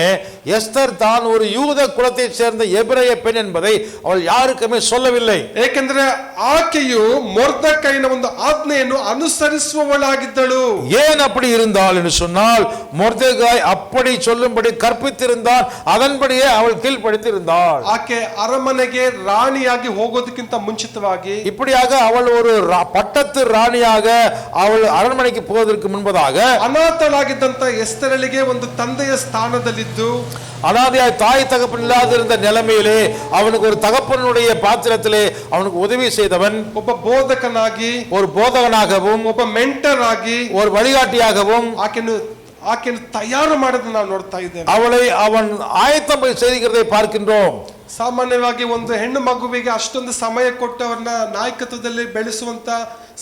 எஸ்தர் தான் ஒரு யூத குலத்தை சேர்ந்த எபிரேய பெண் என்பதை அவள் யாருக்குமே சொல்லவில்லை. ಏಕೆಂದರೆ ಆಕೆಯು ಮೊರ್ದೆಕೈನ ಒಂದು ಆಜ್ಞೆಯನ್ನು ಅನುಸರಿಸುವವಳಾಗಿದ್ದಳು. ஏன் அப்படி இருந்தால் என்று சொன்னால், மொர்தெகாய் அப்படி சொல்லும்படி கற்பித்திருந்தான், அதன்படியே அவள் கீழ்ப்படித்திருந்தாள். ಆಕೆ ಅರಮನೆಗೆ ರಾಣಿಯಾಗಿ ಹೋಗೋದಕ್ಕಿಂತ ಮುಂಚಿತವಾಗಿ இப்படியாக அவள் ஒரு பட்டத்து ராணியாக அவள் அரண்மனை போவதற்கு முன்பதாக ಅನಾಥಳಾಗಿದ್ದಂತ ಎಸ್ತರಳಿಗೆ ಒಂದು ತಂದೆಯ ಸ್ಥಾನದಲ್ಲಿದ್ದು, அனாதையாய் தாய் தகப்பன் இல்லாதிருந்த நிலைமையிலே அவனுக்கு ஒரு தகப்பனுடைய பாத்திரத்திலே அவனுக்கு உதவி செய்தவன், ಒಬ್ಬ ಬೋಧಕನಾಗಿ, ஒரு போதகனாகவும், ಒಬ್ಬ ಮೆಂಟರ್ ಆಗಿ, ஒரு வழிகாட்டியாகவும் ಆಕೆಯನ್ನು ತಯಾರು ಮಾಡೋದನ್ನ ನಾವು ನೋಡ್ತಾ ಇದ್ದೇವೆ. அவளை அவன் ஆயத்தம் செய்கிறதை பார்க்கின்றோம். ಸಾಮಾನ್ಯವಾಗಿ ಒಂದು ಹೆಣ್ಣು ಮಗುವಿಗೆ ಅಷ್ಟೊಂದು ಸಮಯ ಕೊಟ್ಟು ಅವರನ್ನ ನಾಯಕತ್ವದಲ್ಲಿ ಬೆಳೆಸುವಂತ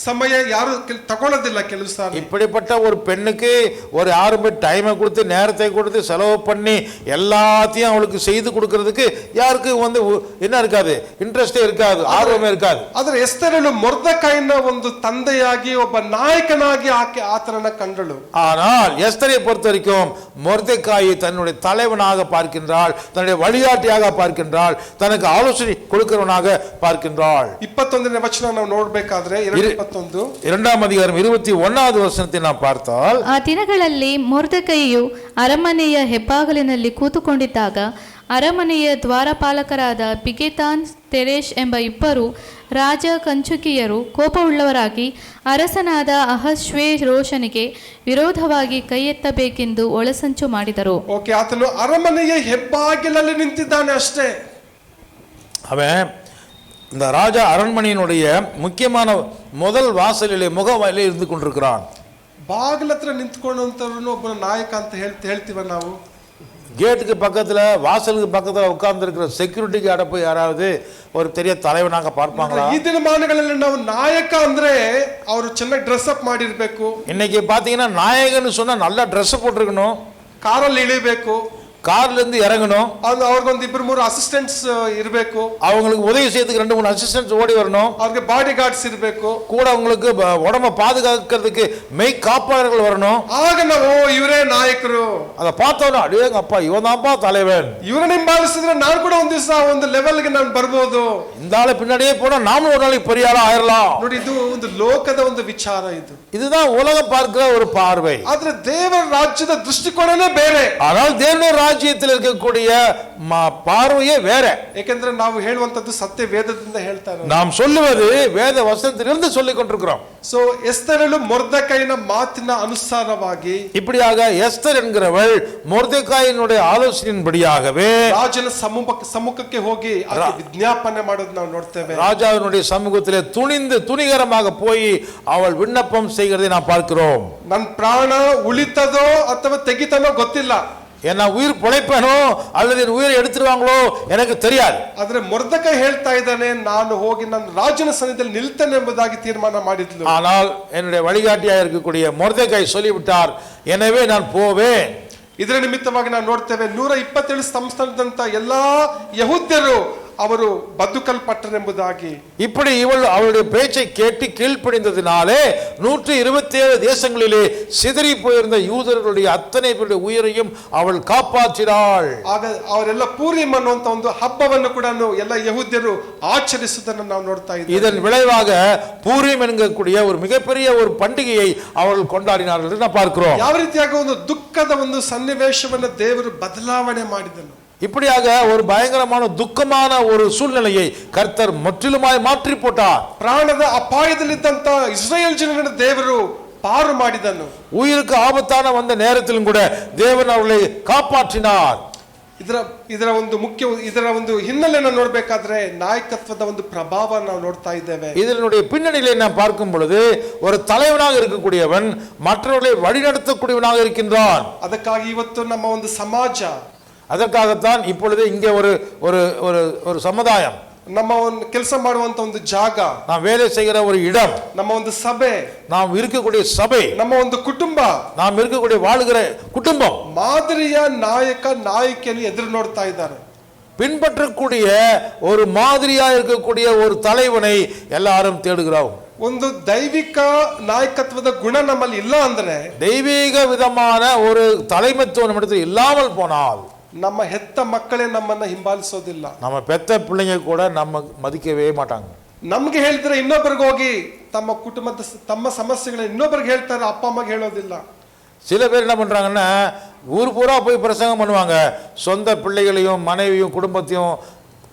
ಸಮಯ ಯಾರು ತಗೊಳ್ಳೋದಿಲ್ಲ ಕೆಲವು ಸಾರಿ. இப்படிப்பட்ட ஒரு பெண்ணுக்கு ஒரு யாருமே டைமை கொடுத்து நேரத்தை கொடுத்து செலவு பண்ணி எல்லாத்தையும் அவளுக்கு செய்து கொடுக்கறதுக்கு யாருக்கு என்ன இருக்காது, இன்ட்ரெஸ்டே இருக்காது, ஆர்வமே இருக்காது. ಆದ್ರೆ ಎಸ್ತರಳು ಮೊರ್ದೆಕೈನ ಒಂದು ತಂದೆಯಾಗಿ ಒಬ್ಬ ನಾಯಕನಾಗಿ ಆಕೆ ಆತನನ್ನ ಕಂಡಳು. ஆனால் எஸ்தரை பொறுத்த வரைக்கும் மொர்தெகாயை தன்னுடைய தலைவனாக பார்க்கின்றாள், தன்னுடைய வழிகாட்டியாக பார்க்கின்றாள், தனக்கு ஆலோசனை கொடுக்கிறவனாக பார்க்கின்றாள். 21ನೇ ವಚನ ನಾವು ನೋಡ್ಬೇಕಾದ್ರೆ 2ஆம் அதிகாரம் 21வது ವಚನத்தை நாம் பார்த்தால், ಆ ದಿನಗಳಲ್ಲಿ ಮೊರ್ದೆಕೈಯು ಅರಮನೆಯ ಹೆಬ್ಬಾಗಿಲಿನಲ್ಲಿ ಕೂತುಕೊಂಡಿದ್ದಾಗ ಅರಮನೆಯ ದ್ವಾರಪಾಲಕರಾದ ಬಿಗೆತಾನ್, ತೆರೇಶ್ ಎಂಬ ಇಬ್ಬರು ರಾಜ ಕಂಚುಕಿಯರು ಕೋಪವುಳ್ಳವರಾಗಿ ಅರಸನಾದ ಅಹಷ್ವೇರೋಷನಿಗೆ ವಿರೋಧವಾಗಿ ಕೈ ಎತ್ತಬೇಕೆಂದು ಒಳಸಂಚು ಮಾಡಿದರು. ಓಕೆ, ಆತನು ಅರಮನೆಯ ಹೆಬ್ಬಾಗಿಲಲ್ಲಿ ನಿಂತಿದ್ದಾನೆ ಅಷ್ಟೇ. அவன் இந்த ராஜா அரண்மனையினுடைய முக்கியமான முதல் வாசலிலே முகவாயிலே இருந்து கொண்டிருக்கிறான். ಬಾಗಿಲ ಹತ್ರ ನಿಂತ್ಕೊಂಡಂತವನು ಒಬ್ಬ ನಾಯಕ ಅಂತ ಹೇಳ್ತೀವ ನಾವು. கேட்டுக்கு பக்கத்துல வாசலுக்கு பக்கத்துல உட்கார்ந்து இருக்கிற செக்யூரிட்டி கார்டை போய் யாராவது ஒரு பெரிய தலைவனாக பார்ப்பாங்களா? ಈ ದಿನಮಾನಗಳಲ್ಲಿ ನಾವು ನಾಯಕ ಅಂದ್ರೆ ಅವರು ಚೆನ್ನಾಗಿ ಡ್ರೆಸ್ ಅಪ್ ಮಾಡಿರ್ಬೇಕು. இன்னைக்கு பாத்தீங்கன்னா நாயகன்னு சொன்னா நல்லா ட்ரெஸ் போட்டிருக்கணும், ಕಾರಲ್ಲಿ ಇಳಿಬೇಕು, கார்ல இருந்து இறங்கணும், ಅವ್ರಿಗೊಂದು 2-3 ಅಸಿಸ್ಟೆಂಟ್ಸ್ ಇರಬೇಕು, அவங்களுக்கு உதவி செய்யறதுக்கு 2-3 அசிஸ்டன்ட்ஸ் ஓடி வரணும், ಅವ್ರಿಗೆ ಬಾಡಿ ಗಾರ್ಡ್ಸ್ ಇರಬೇಕು, கூட அவங்களுக்கு உடம்ப பாதுகாக்கிறதுக்கு மெய் காப்பாளர்கள் வரணும். ಆಗ ನಾವು ಇವರೇ ನಾಯಕರು. அத பார்த்தோம், அடேங்க அப்பா இவன் தான்ப்பா தலைவன், ಇವರನ್ನ ಹಿಂಬಾಲಿಸಿದ್ರೆ ನಾನು ಕೂಡ ಒಂದು ದಿವಸ ಒಂದು ಲೆವೆಲ್ಗೆ ನಾನು ಬರ್ಬೋದು, இந்த ஆளு பின்னாடியே போனா நாமளும் ஒரு நாளைக்கு பெரிய ஆளா ஆயிரலாம். ನೋಡಿ, ಇದು ಒಂದು ಲೋಕದ ಒಂದು ವಿಚಾರ. இதுதான் உலகம் பார்க்கிற ஒரு பார்வை. ಆದ್ರೆ ದೇವರ ರಾಜ್ಯದ ದೃಷ್ಟಿಕೋನನೇ ಬೇರೆ. ஆனால் தேவனுடைய ராஜ்யத்தில் இருக்கக்கூடிய பார்வையே வேற. ಏಕೆಂದ್ರೆ ನಾವು ಹೇಳುವಂತದ್ದು ಸತ್ಯ ವೇದದಿಂದ ಹೇಳ್ತಾರೆ, நாம் சொல்லுவது வேத வசனத்திலிருந்து சொல்லிக் கொண்டிருக்கிறோம். ಸೋ ಎಸ್ತರಳು ಮೊರ್ದೆಕೈನ ಮಾತಿನ ಅನುಸಾರವಾಗಿ, இப்படியாக எஸ்தர் என்கிறவள் மொர்தெகாயினுடைய ஆலோசனையின்படியாகவே ರಾಜನ ಸಮ್ಮುಖಕ್ಕೆ ಹೋಗಿ ವಿಜ್ಞಾಪನೆ ಮಾಡೋದು ನಾವು ನೋಡ್ತೇವೆ. ராஜாவினுடைய சமூகத்திலே துணிகரமாக போய் அவள் விண்ணப்பம் செய்கிறதை நாம் பார்க்கிறோம். ನನ್ನ ಪ್ರಾಣ ಉಳಿತದೋ ಅಥವಾ ತೆಗಿತನೋ ಗೊತ್ತಿಲ್ಲ, என்ன உயிர் பொழைப்பேனோ அல்லது என் உயிரை எடுத்துருவாங்களோ எனக்கு தெரியாது. ಆದ್ರೆ ಮೊರ್ದೆಕೈ ಹೇಳ್ತಾ ಇದ್ದಾನೆ, ನಾನು ಹೋಗಿ ನನ್ನ ರಾಜನ ಸನ್ನಿಧಿಯಲ್ಲಿ ನಿಲ್ತೇನೆ ಎಂಬುದಾಗಿ ತೀರ್ಮಾನ ಮಾಡಿದ್ಲು. ஆனால் என்னுடைய வழிகாட்டியாக இருக்கக்கூடிய மொர்தெகாய் சொல்லிவிட்டார், எனவே நான் போவேன். ಇದರ ನಿಮಿತ್ತವಾಗಿ ನಾವು ನೋಡ್ತೇವೆ 127 ಸಂಸ್ಥಾನದಂತ ಎಲ್ಲಾ ಯಹೂದ್ಯರು ಅವರು ಬದುಕಲ್ಪಟ್ಟರೆಂಬುದಾಗಿ. இப்படி அவளுடைய பேச்சை கேட்டு கீழ்ப்படிந்ததினாலே 127 தேசங்களிலே சிதறி போயிருந்த யூதர்களுடைய அத்தனை பேருடைய உயிரையும் அவள் காப்பாற்றினாள். ಆಗ ಅವರೆಲ್ಲ ಪೂರಿಮ್ ಅನ್ನುವಂತ ಒಂದು ಹಬ್ಬವನ್ನು ಕೂಡ ಎಲ್ಲ ಯಹೂದ್ಯರು ಆಚರಿಸುವುದನ್ನು ನಾವು ನೋಡ್ತಾ ಇದ್ದೇವೆ. இதன் விளைவாக பூரீம் என்கக்கூடிய ஒரு மிகப்பெரிய ஒரு பண்டிகையை அவர்கள் கொண்டாடினார்கள் என்று நாம் பார்க்கிறோம். ಯಾವ ರೀತಿಯಾಗಿ ಒಂದು ದುಃಖದ ಒಂದು ಸನ್ನಿವೇಶವನ್ನು ದೇವರು ಬದಲಾವಣೆ ಮಾಡಿದನು. இப்படியாக ஒரு பயங்கரமான துக்கமான ஒரு சூழ்நிலையை கர்த்தர் முற்றிலுமாய் மாற்றி போட்டார். ಪ್ರಾಣದ ಅಪಾಯದಲ್ಲಿದ್ದಂತ ಇಸ್ರಾಯೇಲ್ ಜನರನ್ನು ದೇವರು ಪಾರು ಮಾಡಿದನು. உயிருக்கு ஆபத்தான வந்த நேரத்திலும் கூட தேவன் அவர்களை காப்பாற்றினார். ಇದರ ಒಂದು ಹಿನ್ನೆಲೆಯನ್ನು ನೋಡಬೇಕಾದ್ರೆ ನಾಯಕತ್ವದ ಒಂದು ಪ್ರಭಾವ ನಾವು ನೋಡ್ತಾ ಇದ್ದೇವೆ. இதனுடைய பின்னணியிலே நாம் பார்க்கும் பொழுது ஒரு தலைவனாக இருக்கக்கூடியவன் மற்றவர்களை வழிநடத்தக்கூடியவனாக இருக்கின்றான். ಅದಕ್ಕಾಗಿ ಇವತ್ತು ನಮ್ಮ ಒಂದು ಸಮಾಜ, அதற்காகத்தான் இப்பொழுது இங்கே ஒரு ஒரு ஒரு ஒரு சமுதாயம், ನಮ್ಮ ಒಂದು ಕೆಲಸ ಮಾಡುವಂತ ಒಂದು ಜಾಗ, நாம் வேலை செய்கிற ஒரு இடம், ನಮ್ಮ ಒಂದು ಸಭೆ, நாம் இருக்கக்கூடிய சபை, ನಮ್ಮ ಒಂದು ಕುಟುಂಬ, நாம் இருக்கக்கூடிய வாழுகிற குடும்பம் ಮಾದರಿಯ ನಾಯಕ ನಾಯಕಿಯನ್ನು ಎದುರು ನೋಡ್ತಾ ಇದ್ದಾರೆ. பின்பற்றக்கூடிய ஒரு மாதிரியா இருக்கக்கூடிய ஒரு தலைவனை எல்லாரும் தேடுகிறோம். ಒಂದು ದೈವಿಕ ನಾಯಕತ್ವದ ಗುಣ ನಮ್ಮಲ್ಲಿ ಇಲ್ಲ ಅಂದ್ರೆ, தெய்வீக விதமான ஒரு தலைமைத்துவம் நம்மிடத்தில் இல்லாமல் போனால் ನಮ್ಮ ಹೆತ್ತ ಮಕ್ಕಳೇ ನಮ್ಮನ್ನ ಹಿಂಬಾಲಿಸೋದಿಲ್ಲ. நம்ம பெத்த பிள்ளைங்க கூட நம்ம மதிக்கவே மாட்டாங்க. ನಮ್ಗೆ ಹೇಳಿದ್ರೆ ಇನ್ನೊಬ್ಬರಿಗೆ ಹೋಗಿ ತಮ್ಮ ಕುಟುಂಬದ ತಮ್ಮ ಸಮಸ್ಯೆಗಳನ್ನ ಇನ್ನೊಬ್ಬರಿಗೆ ಹೇಳ್ತಾರೆ, ಅಪ್ಪ ಅಮ್ಮಗೆ ಹೇಳೋದಿಲ್ಲ. சில பேர் என்ன பண்றாங்கன்னா ஊர் பூரா போய் பிரசங்கம் பண்ணுவாங்க, சொந்த பிள்ளைகளையும் மனைவியும் குடும்பத்தையும்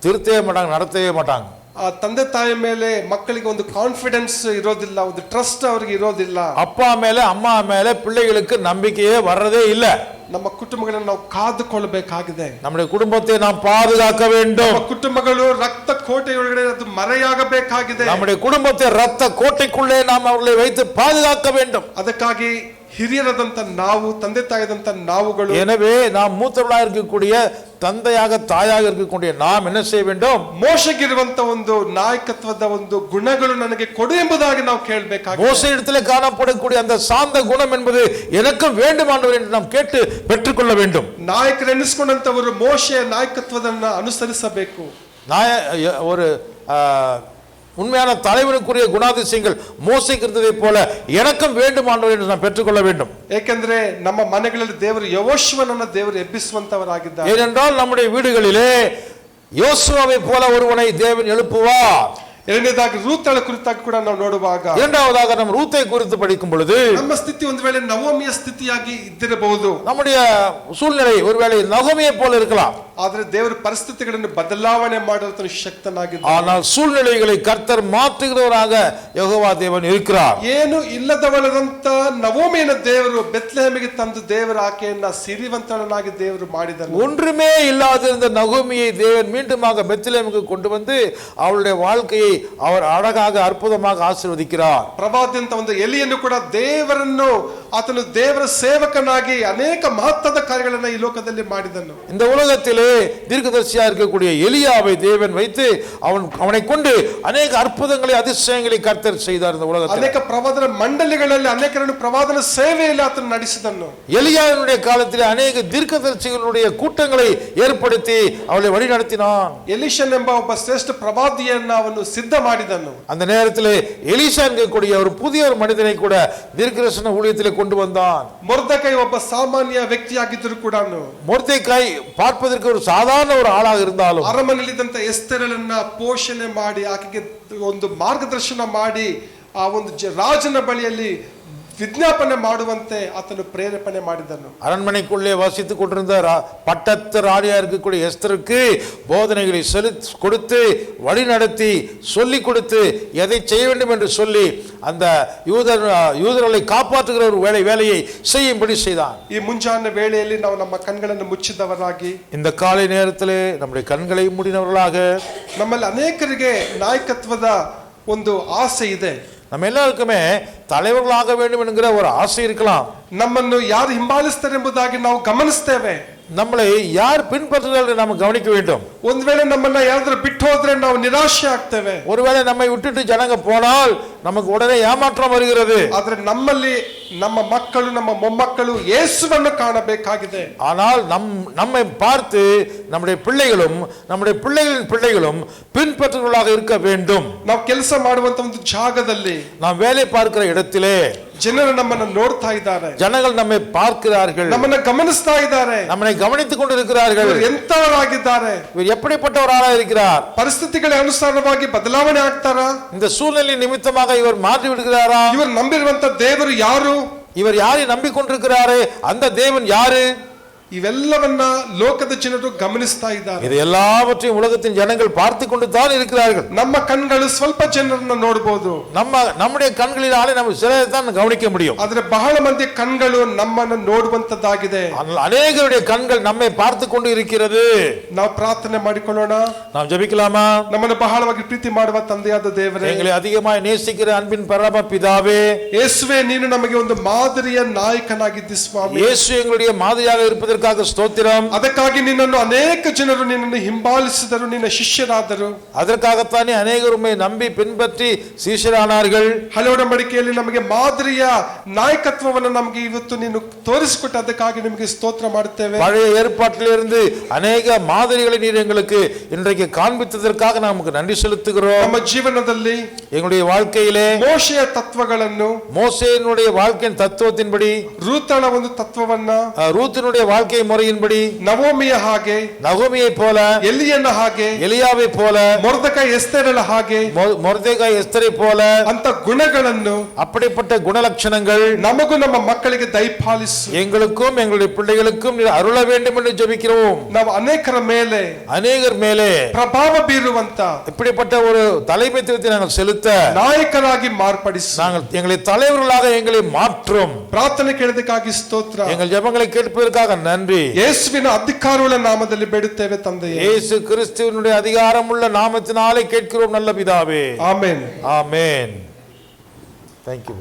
திருத்தவே மாட்டாங்க, நடத்தவே மாட்டாங்க. ಆ ತಂದೆ ತಾಯಿ ಮೇಲೆ ಮಕ್ಕಳಿಗೆ ಒಂದು ಕಾನ್ಫಿಡೆನ್ಸ್ ಇರೋದಿಲ್ಲ, ಒಂದು ಟ್ರಸ್ಟ್ ಅವರಿಗೆ ಇರೋದಿಲ್ಲ. அப்பா மேல அம்மா மேல பிள்ளைகளுக்கு நம்பிக்கையே வர்றதே இல்ல. ನಮ್ಮ ಕುಟುಂಬಗಳನ್ನು ನಾವು ಕಾದುಕೊಳ್ಳಬೇಕಾಗಿದೆ. நம்முடைய குடும்பத்தை நாம் பாதுகாக்க வேண்டும். ನಮ್ಮ ಕುಟುಂಬಗಳು ರಕ್ತ ಕೋಟೆಯೊಳಗಡೆ ಅದು ಮರೆಯಾಗಬೇಕಾಗಿದೆ. நம்முடைய குடும்பத்தை ரத்த கோட்டைக்குள்ளே நாம் அவர்களை வைத்து பாதுகாக்க வேண்டும். ಅದಕ್ಕಾಗಿ ಹಿರಿಯರಾದಂತ ನಾವು, ತಂದೆ ತಾಯಿದಂತ ನಾವುಗಳು, எனவே நாம் மூத்தவர்களாக இருக்கக்கூடிய ತಂದೆயாக தாயாக இருக்கக்கூடிய நாம் என்ன செய்ய வேண்டும்? ಮೋಶೆಗಿರುವಂತ ಒಂದು ನಾಯಕತ್ವದ ಒಂದು ಗುಣಗಳು ನನಗೆ ಕೊಡು ಎಂಬುದಾಗಿ ನಾವು ಕೇಳಬೇಕಾಗಿದೆ. மோசே இடத்திலே காணப்படக்கூடிய அந்த சாந்த குணம் என்பது எனக்கும் வேண்டும் ஆண்டவரே என்று நாம் கேட்டு பெற்றுக்கொள்ள வேண்டும். ನಾಯಕರು ಎನಿಸಿಕೊಂಡಂತವರು ಮೋಶೆಯ ನಾಯಕತ್ವದನ್ನ ಅನುಸರಿಸಬೇಕು. ஒரு உண்மையான தலைவனுக்குரிய குணாதிசயங்கள் மோசேக்கு இருந்ததை போல எனக்கும் வேண்டும் ஆண்டவரே என்று நாம் பெற்றுக்கொள்ள வேண்டும். ಏಕೆಂದ್ರೆ ನಮ್ಮ ಮನೆಗಳಲ್ಲಿ ದೇವರು ಯೆಹೋಶುವನನ್ನ ದೇವರು ಎಬ್ಬಿಸುವಂತವರಾಗಿದ್ದಾರೆ. ஏனென்றால் நம்முடைய வீடுகளிலே யோசுவாவை போல ஒருவனை தேவன் எழுப்புவார். ಎರಡನೇದಾಗಿ ರೂತಳ ಕುರಿತಾಗಿ ಕೂಡ ನಾವು ನೋಡುವಾಗ, இரண்டாவதாக நம்ம ரூத்தை குறித்து படிக்கும் பொழுது ನಮ್ಮ ಸ್ಥಿತಿ ಒಂದು ವೇಳೆ ನವೋಮಿಯ ಸ್ಥಿತಿಯಾಗಿ ಇದ್ದಿರಬಹುದು. நம்முடைய சூழ்நிலை ஒருவேளை நகோமியை போல இருக்கலாம். ಆದ್ರೆ ದೇವರು ಪರಿಸ್ಥಿತಿಗಳನ್ನು ಬದಲಾವಣೆ ಮಾಡಲು ಶಕ್ತನಾಗಿದ್ದಾನೆ. ஆனால் சூழ்நிலைகளை கர்த்தர் மாற்றுகிறவராக யெகோவா தேவன் இருக்கிறார். ಏನು ಇಲ್ಲದವಳದಂತ ನವೋಮಿಯನ ದೇವರು ಬೆತ್ಲೆಹೇಮಿಗೆ ತಂದು ದೇವರ ಆಕೆಯನ್ನ ಸಿರಿವಂತಳನಾಗಿ ದೇವರು ಮಾಡಿದನು. ஒன்றுமே இல்லாதிருந்த நகோமியை தேவன் மீண்டுமாக பெத்லெஹேமுக்கு கொண்டு வந்து அவளுடைய வாழ்க்கையை அவர் அழகாக அற்புதமாக ஆசீர்வதிக்கிறார். ಪ್ರವಾದಿಯಂತ ಒಂದು ಎಲಿಯನ್ನು ಕೂಡ ದೇವರನ್ನು, ಆತನು ದೇವರ ಸೇವಕನಾಗಿ ಅನೇಕ ಮಹತ್ವದ ಕಾರ್ಯಗಳನ್ನು ಈ ಲೋಕದಲ್ಲಿ ಮಾಡಿದನು. இந்த உலகத்திலே தீர்க்கதரிசியா இருக்கக்கூடிய எலியாவை தேவன் வைத்து அவனை கொண்டு அநேக அற்புதங்களை அதிசயங்களை கர்த்தர் செய்தார். இந்த உலகத்தில் ಅನೇಕ ಪ್ರವಾದನ ಮಂಡಳಿಗಳಲ್ಲಿ ಅನೇಕರನ್ನು ಪ್ರವಾದನ ಸೇವೆಯಲ್ಲಿ ಆತನು ನಡೆಸಿದನು. எலியாவினுடைய காலத்திலே அநேக தீர்க்கதரிசிகளுடைய கூட்டங்களை ஏற்படுத்தி அவளை வழி நடத்தினான். ಎಲಿಷನ್ ಎಂಬ ಒಬ್ಬ ಶ್ರೇಷ್ಠ ಪ್ರವಾದಿಯನ್ನ ಅವನು ಸಿದ್ಧ ಮಾಡಿದನು. அந்த நேரத்திலே எலிசா என்கக்கூடிய ஒரு புதிய ஒரு மனிதனை கூட தீர்க்கதரிசன ஊழியத்திலே கொண்டு வந்தான். ಮೊರ್ದೆಕೈ ಒಬ್ಬ ಸಾಮಾನ್ಯ ವ್ಯಕ್ತಿಯಾಗಿದ್ದರೂ ಕೂಡ, ಮೊರ್ದೆಕಾய் பார்ப்பதற்கு ஒரு சாதாரண ஒரு ஆளாக இருந்தாலும் ಅರಮನೆಯಲ್ಲಿದ್ದಂತ ಎಸ್ತೇರಳನ್ನ ಪೋಷಣೆ ಮಾಡಿ ಆಕೆಗೆ ಒಂದು ಮಾರ್ಗದರ್ಶನ ಮಾಡಿ ಆ ಒಂದು ರಾಜನ ಬಳಿಯಲ್ಲಿ ವಿಜ್ಞಾಪನೆ ಮಾಡುವಂತೆ ಆತನು ಪ್ರೇರೇಪಣೆ ಮಾಡಿದನು. அரண்மனைக்குள்ளே வசித்துக் கொண்டிருந்த பட்டத்து ராணியா இருக்கக்கூடிய எஸ்தருக்கு போதனைகளை கொடுத்து வழி நடத்தி சொல்லிக் கொடுத்து எதை செய்ய வேண்டும் என்று சொல்லி அந்த யூதர்களை காப்பாற்றுகிற ஒரு வேலையை செய்யும்படி செய்தான். ಈ ಮುಂಜಾನೆ ವೇಳೆಯಲ್ಲಿ ನಾವು ನಮ್ಮ ಕಣ್ಗಳನ್ನು ಮುಚ್ಚಿದವರಾಗಿ, இந்த காலை நேரத்திலே நம்முடைய கண்களை மூடினவர்களாக, ನಮ್ಮಲ್ಲಿ ಅನೇಕರಿಗೆ ನಾಯಕತ್ವದ ಒಂದು ಆಸೆ ಇದೆ. நம்ம எல்லாருக்குமே தலைவர்களாக வேண்டும் என்கிற ஒரு ஆசை இருக்கலாம். ನಮ್ಮನ್ನು ಯಾರು ಹಿಂಬಾಲಿಸ್ತಾರೆ ಎಂಬುದಾಗಿ ನಾವು ಗಮನಿಸ್ತೇವೆ. நம்மளை யார் பின்பற்றுகிறார்கள் நாம் கவனிக்க வேண்டும். ಒಂದು ವೇಳೆ ನಮ್ಮನ್ನ ಯಾರಾದ್ರೂ ಬಿಟ್ಟು ಹೋದ್ರೆ ನಾವು ನಿರಾಶೆ ಆಗ್ತೇವೆ. ஒருவேளை நம்மை விட்டுட்டு ஜனங்க போனால் நமக்கு உடனே ஏமாற்றம் வருகிறது. ಆದ್ರೆ ನಮ್ಮಲ್ಲಿ ನಮ್ಮ ಮಕ್ಕಳು, ನಮ್ಮ ಮೊಮ್ಮಕ್ಕಳು ಯೇಸುವನ್ನು ಕಾಣಬೇಕಾಗಿದೆ. ஆனால் நம்மை பார்த்து நம்முடைய பிள்ளைகளும் நம்முடைய பிள்ளைகளின் பிள்ளைகளும் பின்பற்றுவர்களாக இருக்க வேண்டும். ನಾವು ಕೆಲಸ ಮಾಡುವಂತ ಒಂದು ಜಾಗದಲ್ಲಿ, நாம் வேலை பார்க்கிற இடத்திலே ಜನರು ನಮ್ಮನ್ನು ನೋಡ್ತಾ ಇದ್ದಾರೆ, ஜனங்கள் நம்மை பார்க்கிறார்கள், ನಮ್ಮನ್ನ ಗಮನಿಸ್ತಾ ಇದ್ದಾರೆ, நம்மை கவனித்துக் கொண்டிருக்கிறார்கள். ಎಂತವರಾಗಿದ್ದಾರೆ, இவர் எப்படிப்பட்டவராக இருக்கிறார், ಪರಿಸ್ಥಿತಿಗಳ ಅನುಸಾರವಾಗಿ ಬದಲಾವಣೆ ಆಗ್ತಾರಾ, இந்த சூழ்நிலை நிமித்தமாக இவர் மாற்றி விடுகிறாரா, ಇವರು ನಂಬಿರುವಂತ ದೇವರು ಯಾರು, இவர் யாரை நம்பிக்கொண்டிருக்கிறாரு, அந்த தேவன் யாரு, ಇವೆಲ್ಲವನ್ನ ಲೋಕದ ಜನರು ಗಮನಿಸ್ತಾ ಇದ್ದಾರೆ. இது எல்லாவற்றையும் உலகத்தின் ஜனங்கள் பார்த்து கொண்டு தான் இருக்கிறார்கள். ನಮ್ಮ ಕಣ್ಗಳು ಸ್ವಲ್ಪ ಜನರನ್ನ ನೋಡಬಹುದು, நம்முடைய கண்களினாலே நம்ம சிலரை தான் கவனிக்க முடியும். ಆದ್ರೆ ಬಹಳ ಮಂದಿ ಕಣ್ಗಳು ನಮ್ಮನ್ನು ನೋಡುವಂತದ್ದಾಗಿದೆ. அநேகருடைய கண்கள் நம்மை பார்த்து கொண்டு இருக்கிறது. ನಾವು ಪ್ರಾರ್ಥನೆ ಮಾಡಿಕೊಳ್ಳೋಣ. நாம் ஜெபிக்கலாமா? ನಮ್ಮನ್ನು ಬಹಳವಾಗಿ ಪ್ರೀತಿ ಮಾಡುವ ತಂದೆಯಾದ ದೇವರೇ, எங்களை அதிகமாய் நேசிக்கிற அன்பின் பரம பிதாவே, ಯೇಸುವೆ, ನೀನು ನಮಗೆ ಒಂದು ಮಾದರಿಯ ನಾಯಕನಾಗಿದ್ದಿ ಸ್ವಾಮಿ. இயேசு எங்களுடைய மாதிரியாக இருப்பதற்கு செய்ததற்காக ஸ்தோத்திரம். ಅದಕ್ಕಾಗಿ ನಿನ್ನನ್ನು ಅನೇಕ ಜನರು ನಿನ್ನನ್ನು ಹಿಂಬಾಲಿಸಿದರು, ನಿನ್ನ ಶಿಷ್ಯರಾದರು. அதற்காகத்தானே அநேகர் உம்மை நம்பி பின்பற்றி சீஷரானார்கள். ಹಳೆ ಒಡಂಬಡಿಕೆಯಲ್ಲಿ ನಮಗೆ ಮಾದರಿಯ ನಾಯಕತ್ವವನ್ನು ನಮಗೆ ಇವತ್ತು ನೀನು ತೋರಿಸಿಕೊಟ್ಟು ಅದಕ್ಕಾಗಿ ನಿಮಗೆ ಸ್ತೋತ್ರ ಮಾಡುತ್ತೇವೆ. பழைய ஏற்பாட்டிலிருந்து அநேக மாதிரிகளை நீர் எங்களுக்கு இன்றைக்கு காண்பித்ததற்காக நமக்கு நன்றி செலுத்துகிறோம். ನಮ್ಮ ಜೀವನದಲ್ಲಿ எங்களுடைய வாழ்க்கையிலே ಮೋಶೆಯ ತತ್ವಗಳನ್ನು, மோசேயினுடைய வாழ்க்கையின் தத்துவத்தின்படி, ರೂತಳ ಒಂದು ತತ್ವವನ್ನ, ரூத்தினுடைய வாழ்க்கை முறையின்படி, ನವೋಮಿಯ ಹಾಗೆ, நகோமியை போல, ಎಲಿಯನ ಹಾಗೆ, எலியாவை போல, ಮೊರ್ದೆಕೈ ಎಸ್ತೇರಳ ಹಾಗೆ, மொர்தெகாய் எஸ்தரை போல ಅಂತ ಗುಣಗಳನ್ನು, அப்படிப்பட்ட குணலட்சணங்கள் ನಮಗೂ ನಮ್ಮ ಮಕ್ಕಳಿಗೆ ದಯಪಾಲಿಸು. எங்களுக்கும் எங்களுடைய பிள்ளைகளுக்கும் நீர் அருள வேண்டும் என்று ஜெபிக்கிறோம். ನಾವು ಅನೇಕರ ಮೇಲೆ, அநேகர் மேலே ಪ್ರಭಾವ ಬೀರುವಂತ இப்படிப்பட்ட ஒரு தலைமைத்துவத்தை நாங்கள் செலுத்த ನಾಯಕರಾಗಿ ಮಾರ್ಪಡಿಸು. நாங்கள் எங்களை தலைவர்களாக எங்களை மாற்றும். ಪ್ರಾರ್ಥನೆ ಕೇಳೋದಕ್ಕಾಗಿ ಸ್ತೋತ್ರ. எங்கள் ஜெபங்களை கேட்பதற்காக நன்றி. ಯೇಸುವಿನ ಅಧಿಕಾರವುಳ್ಳ ನಾಮದಲ್ಲಿ ಬೇಡುತ್ತೇವೆ ತಂದೆಯೇ. இயேசு கிறிஸ்துவினுடைய அதிகாரமுள்ள நாமத்தினாலே கேட்கிறோம் நல்ல பிதாவே. ಆಮೆನ್. ஆமென். Thank you.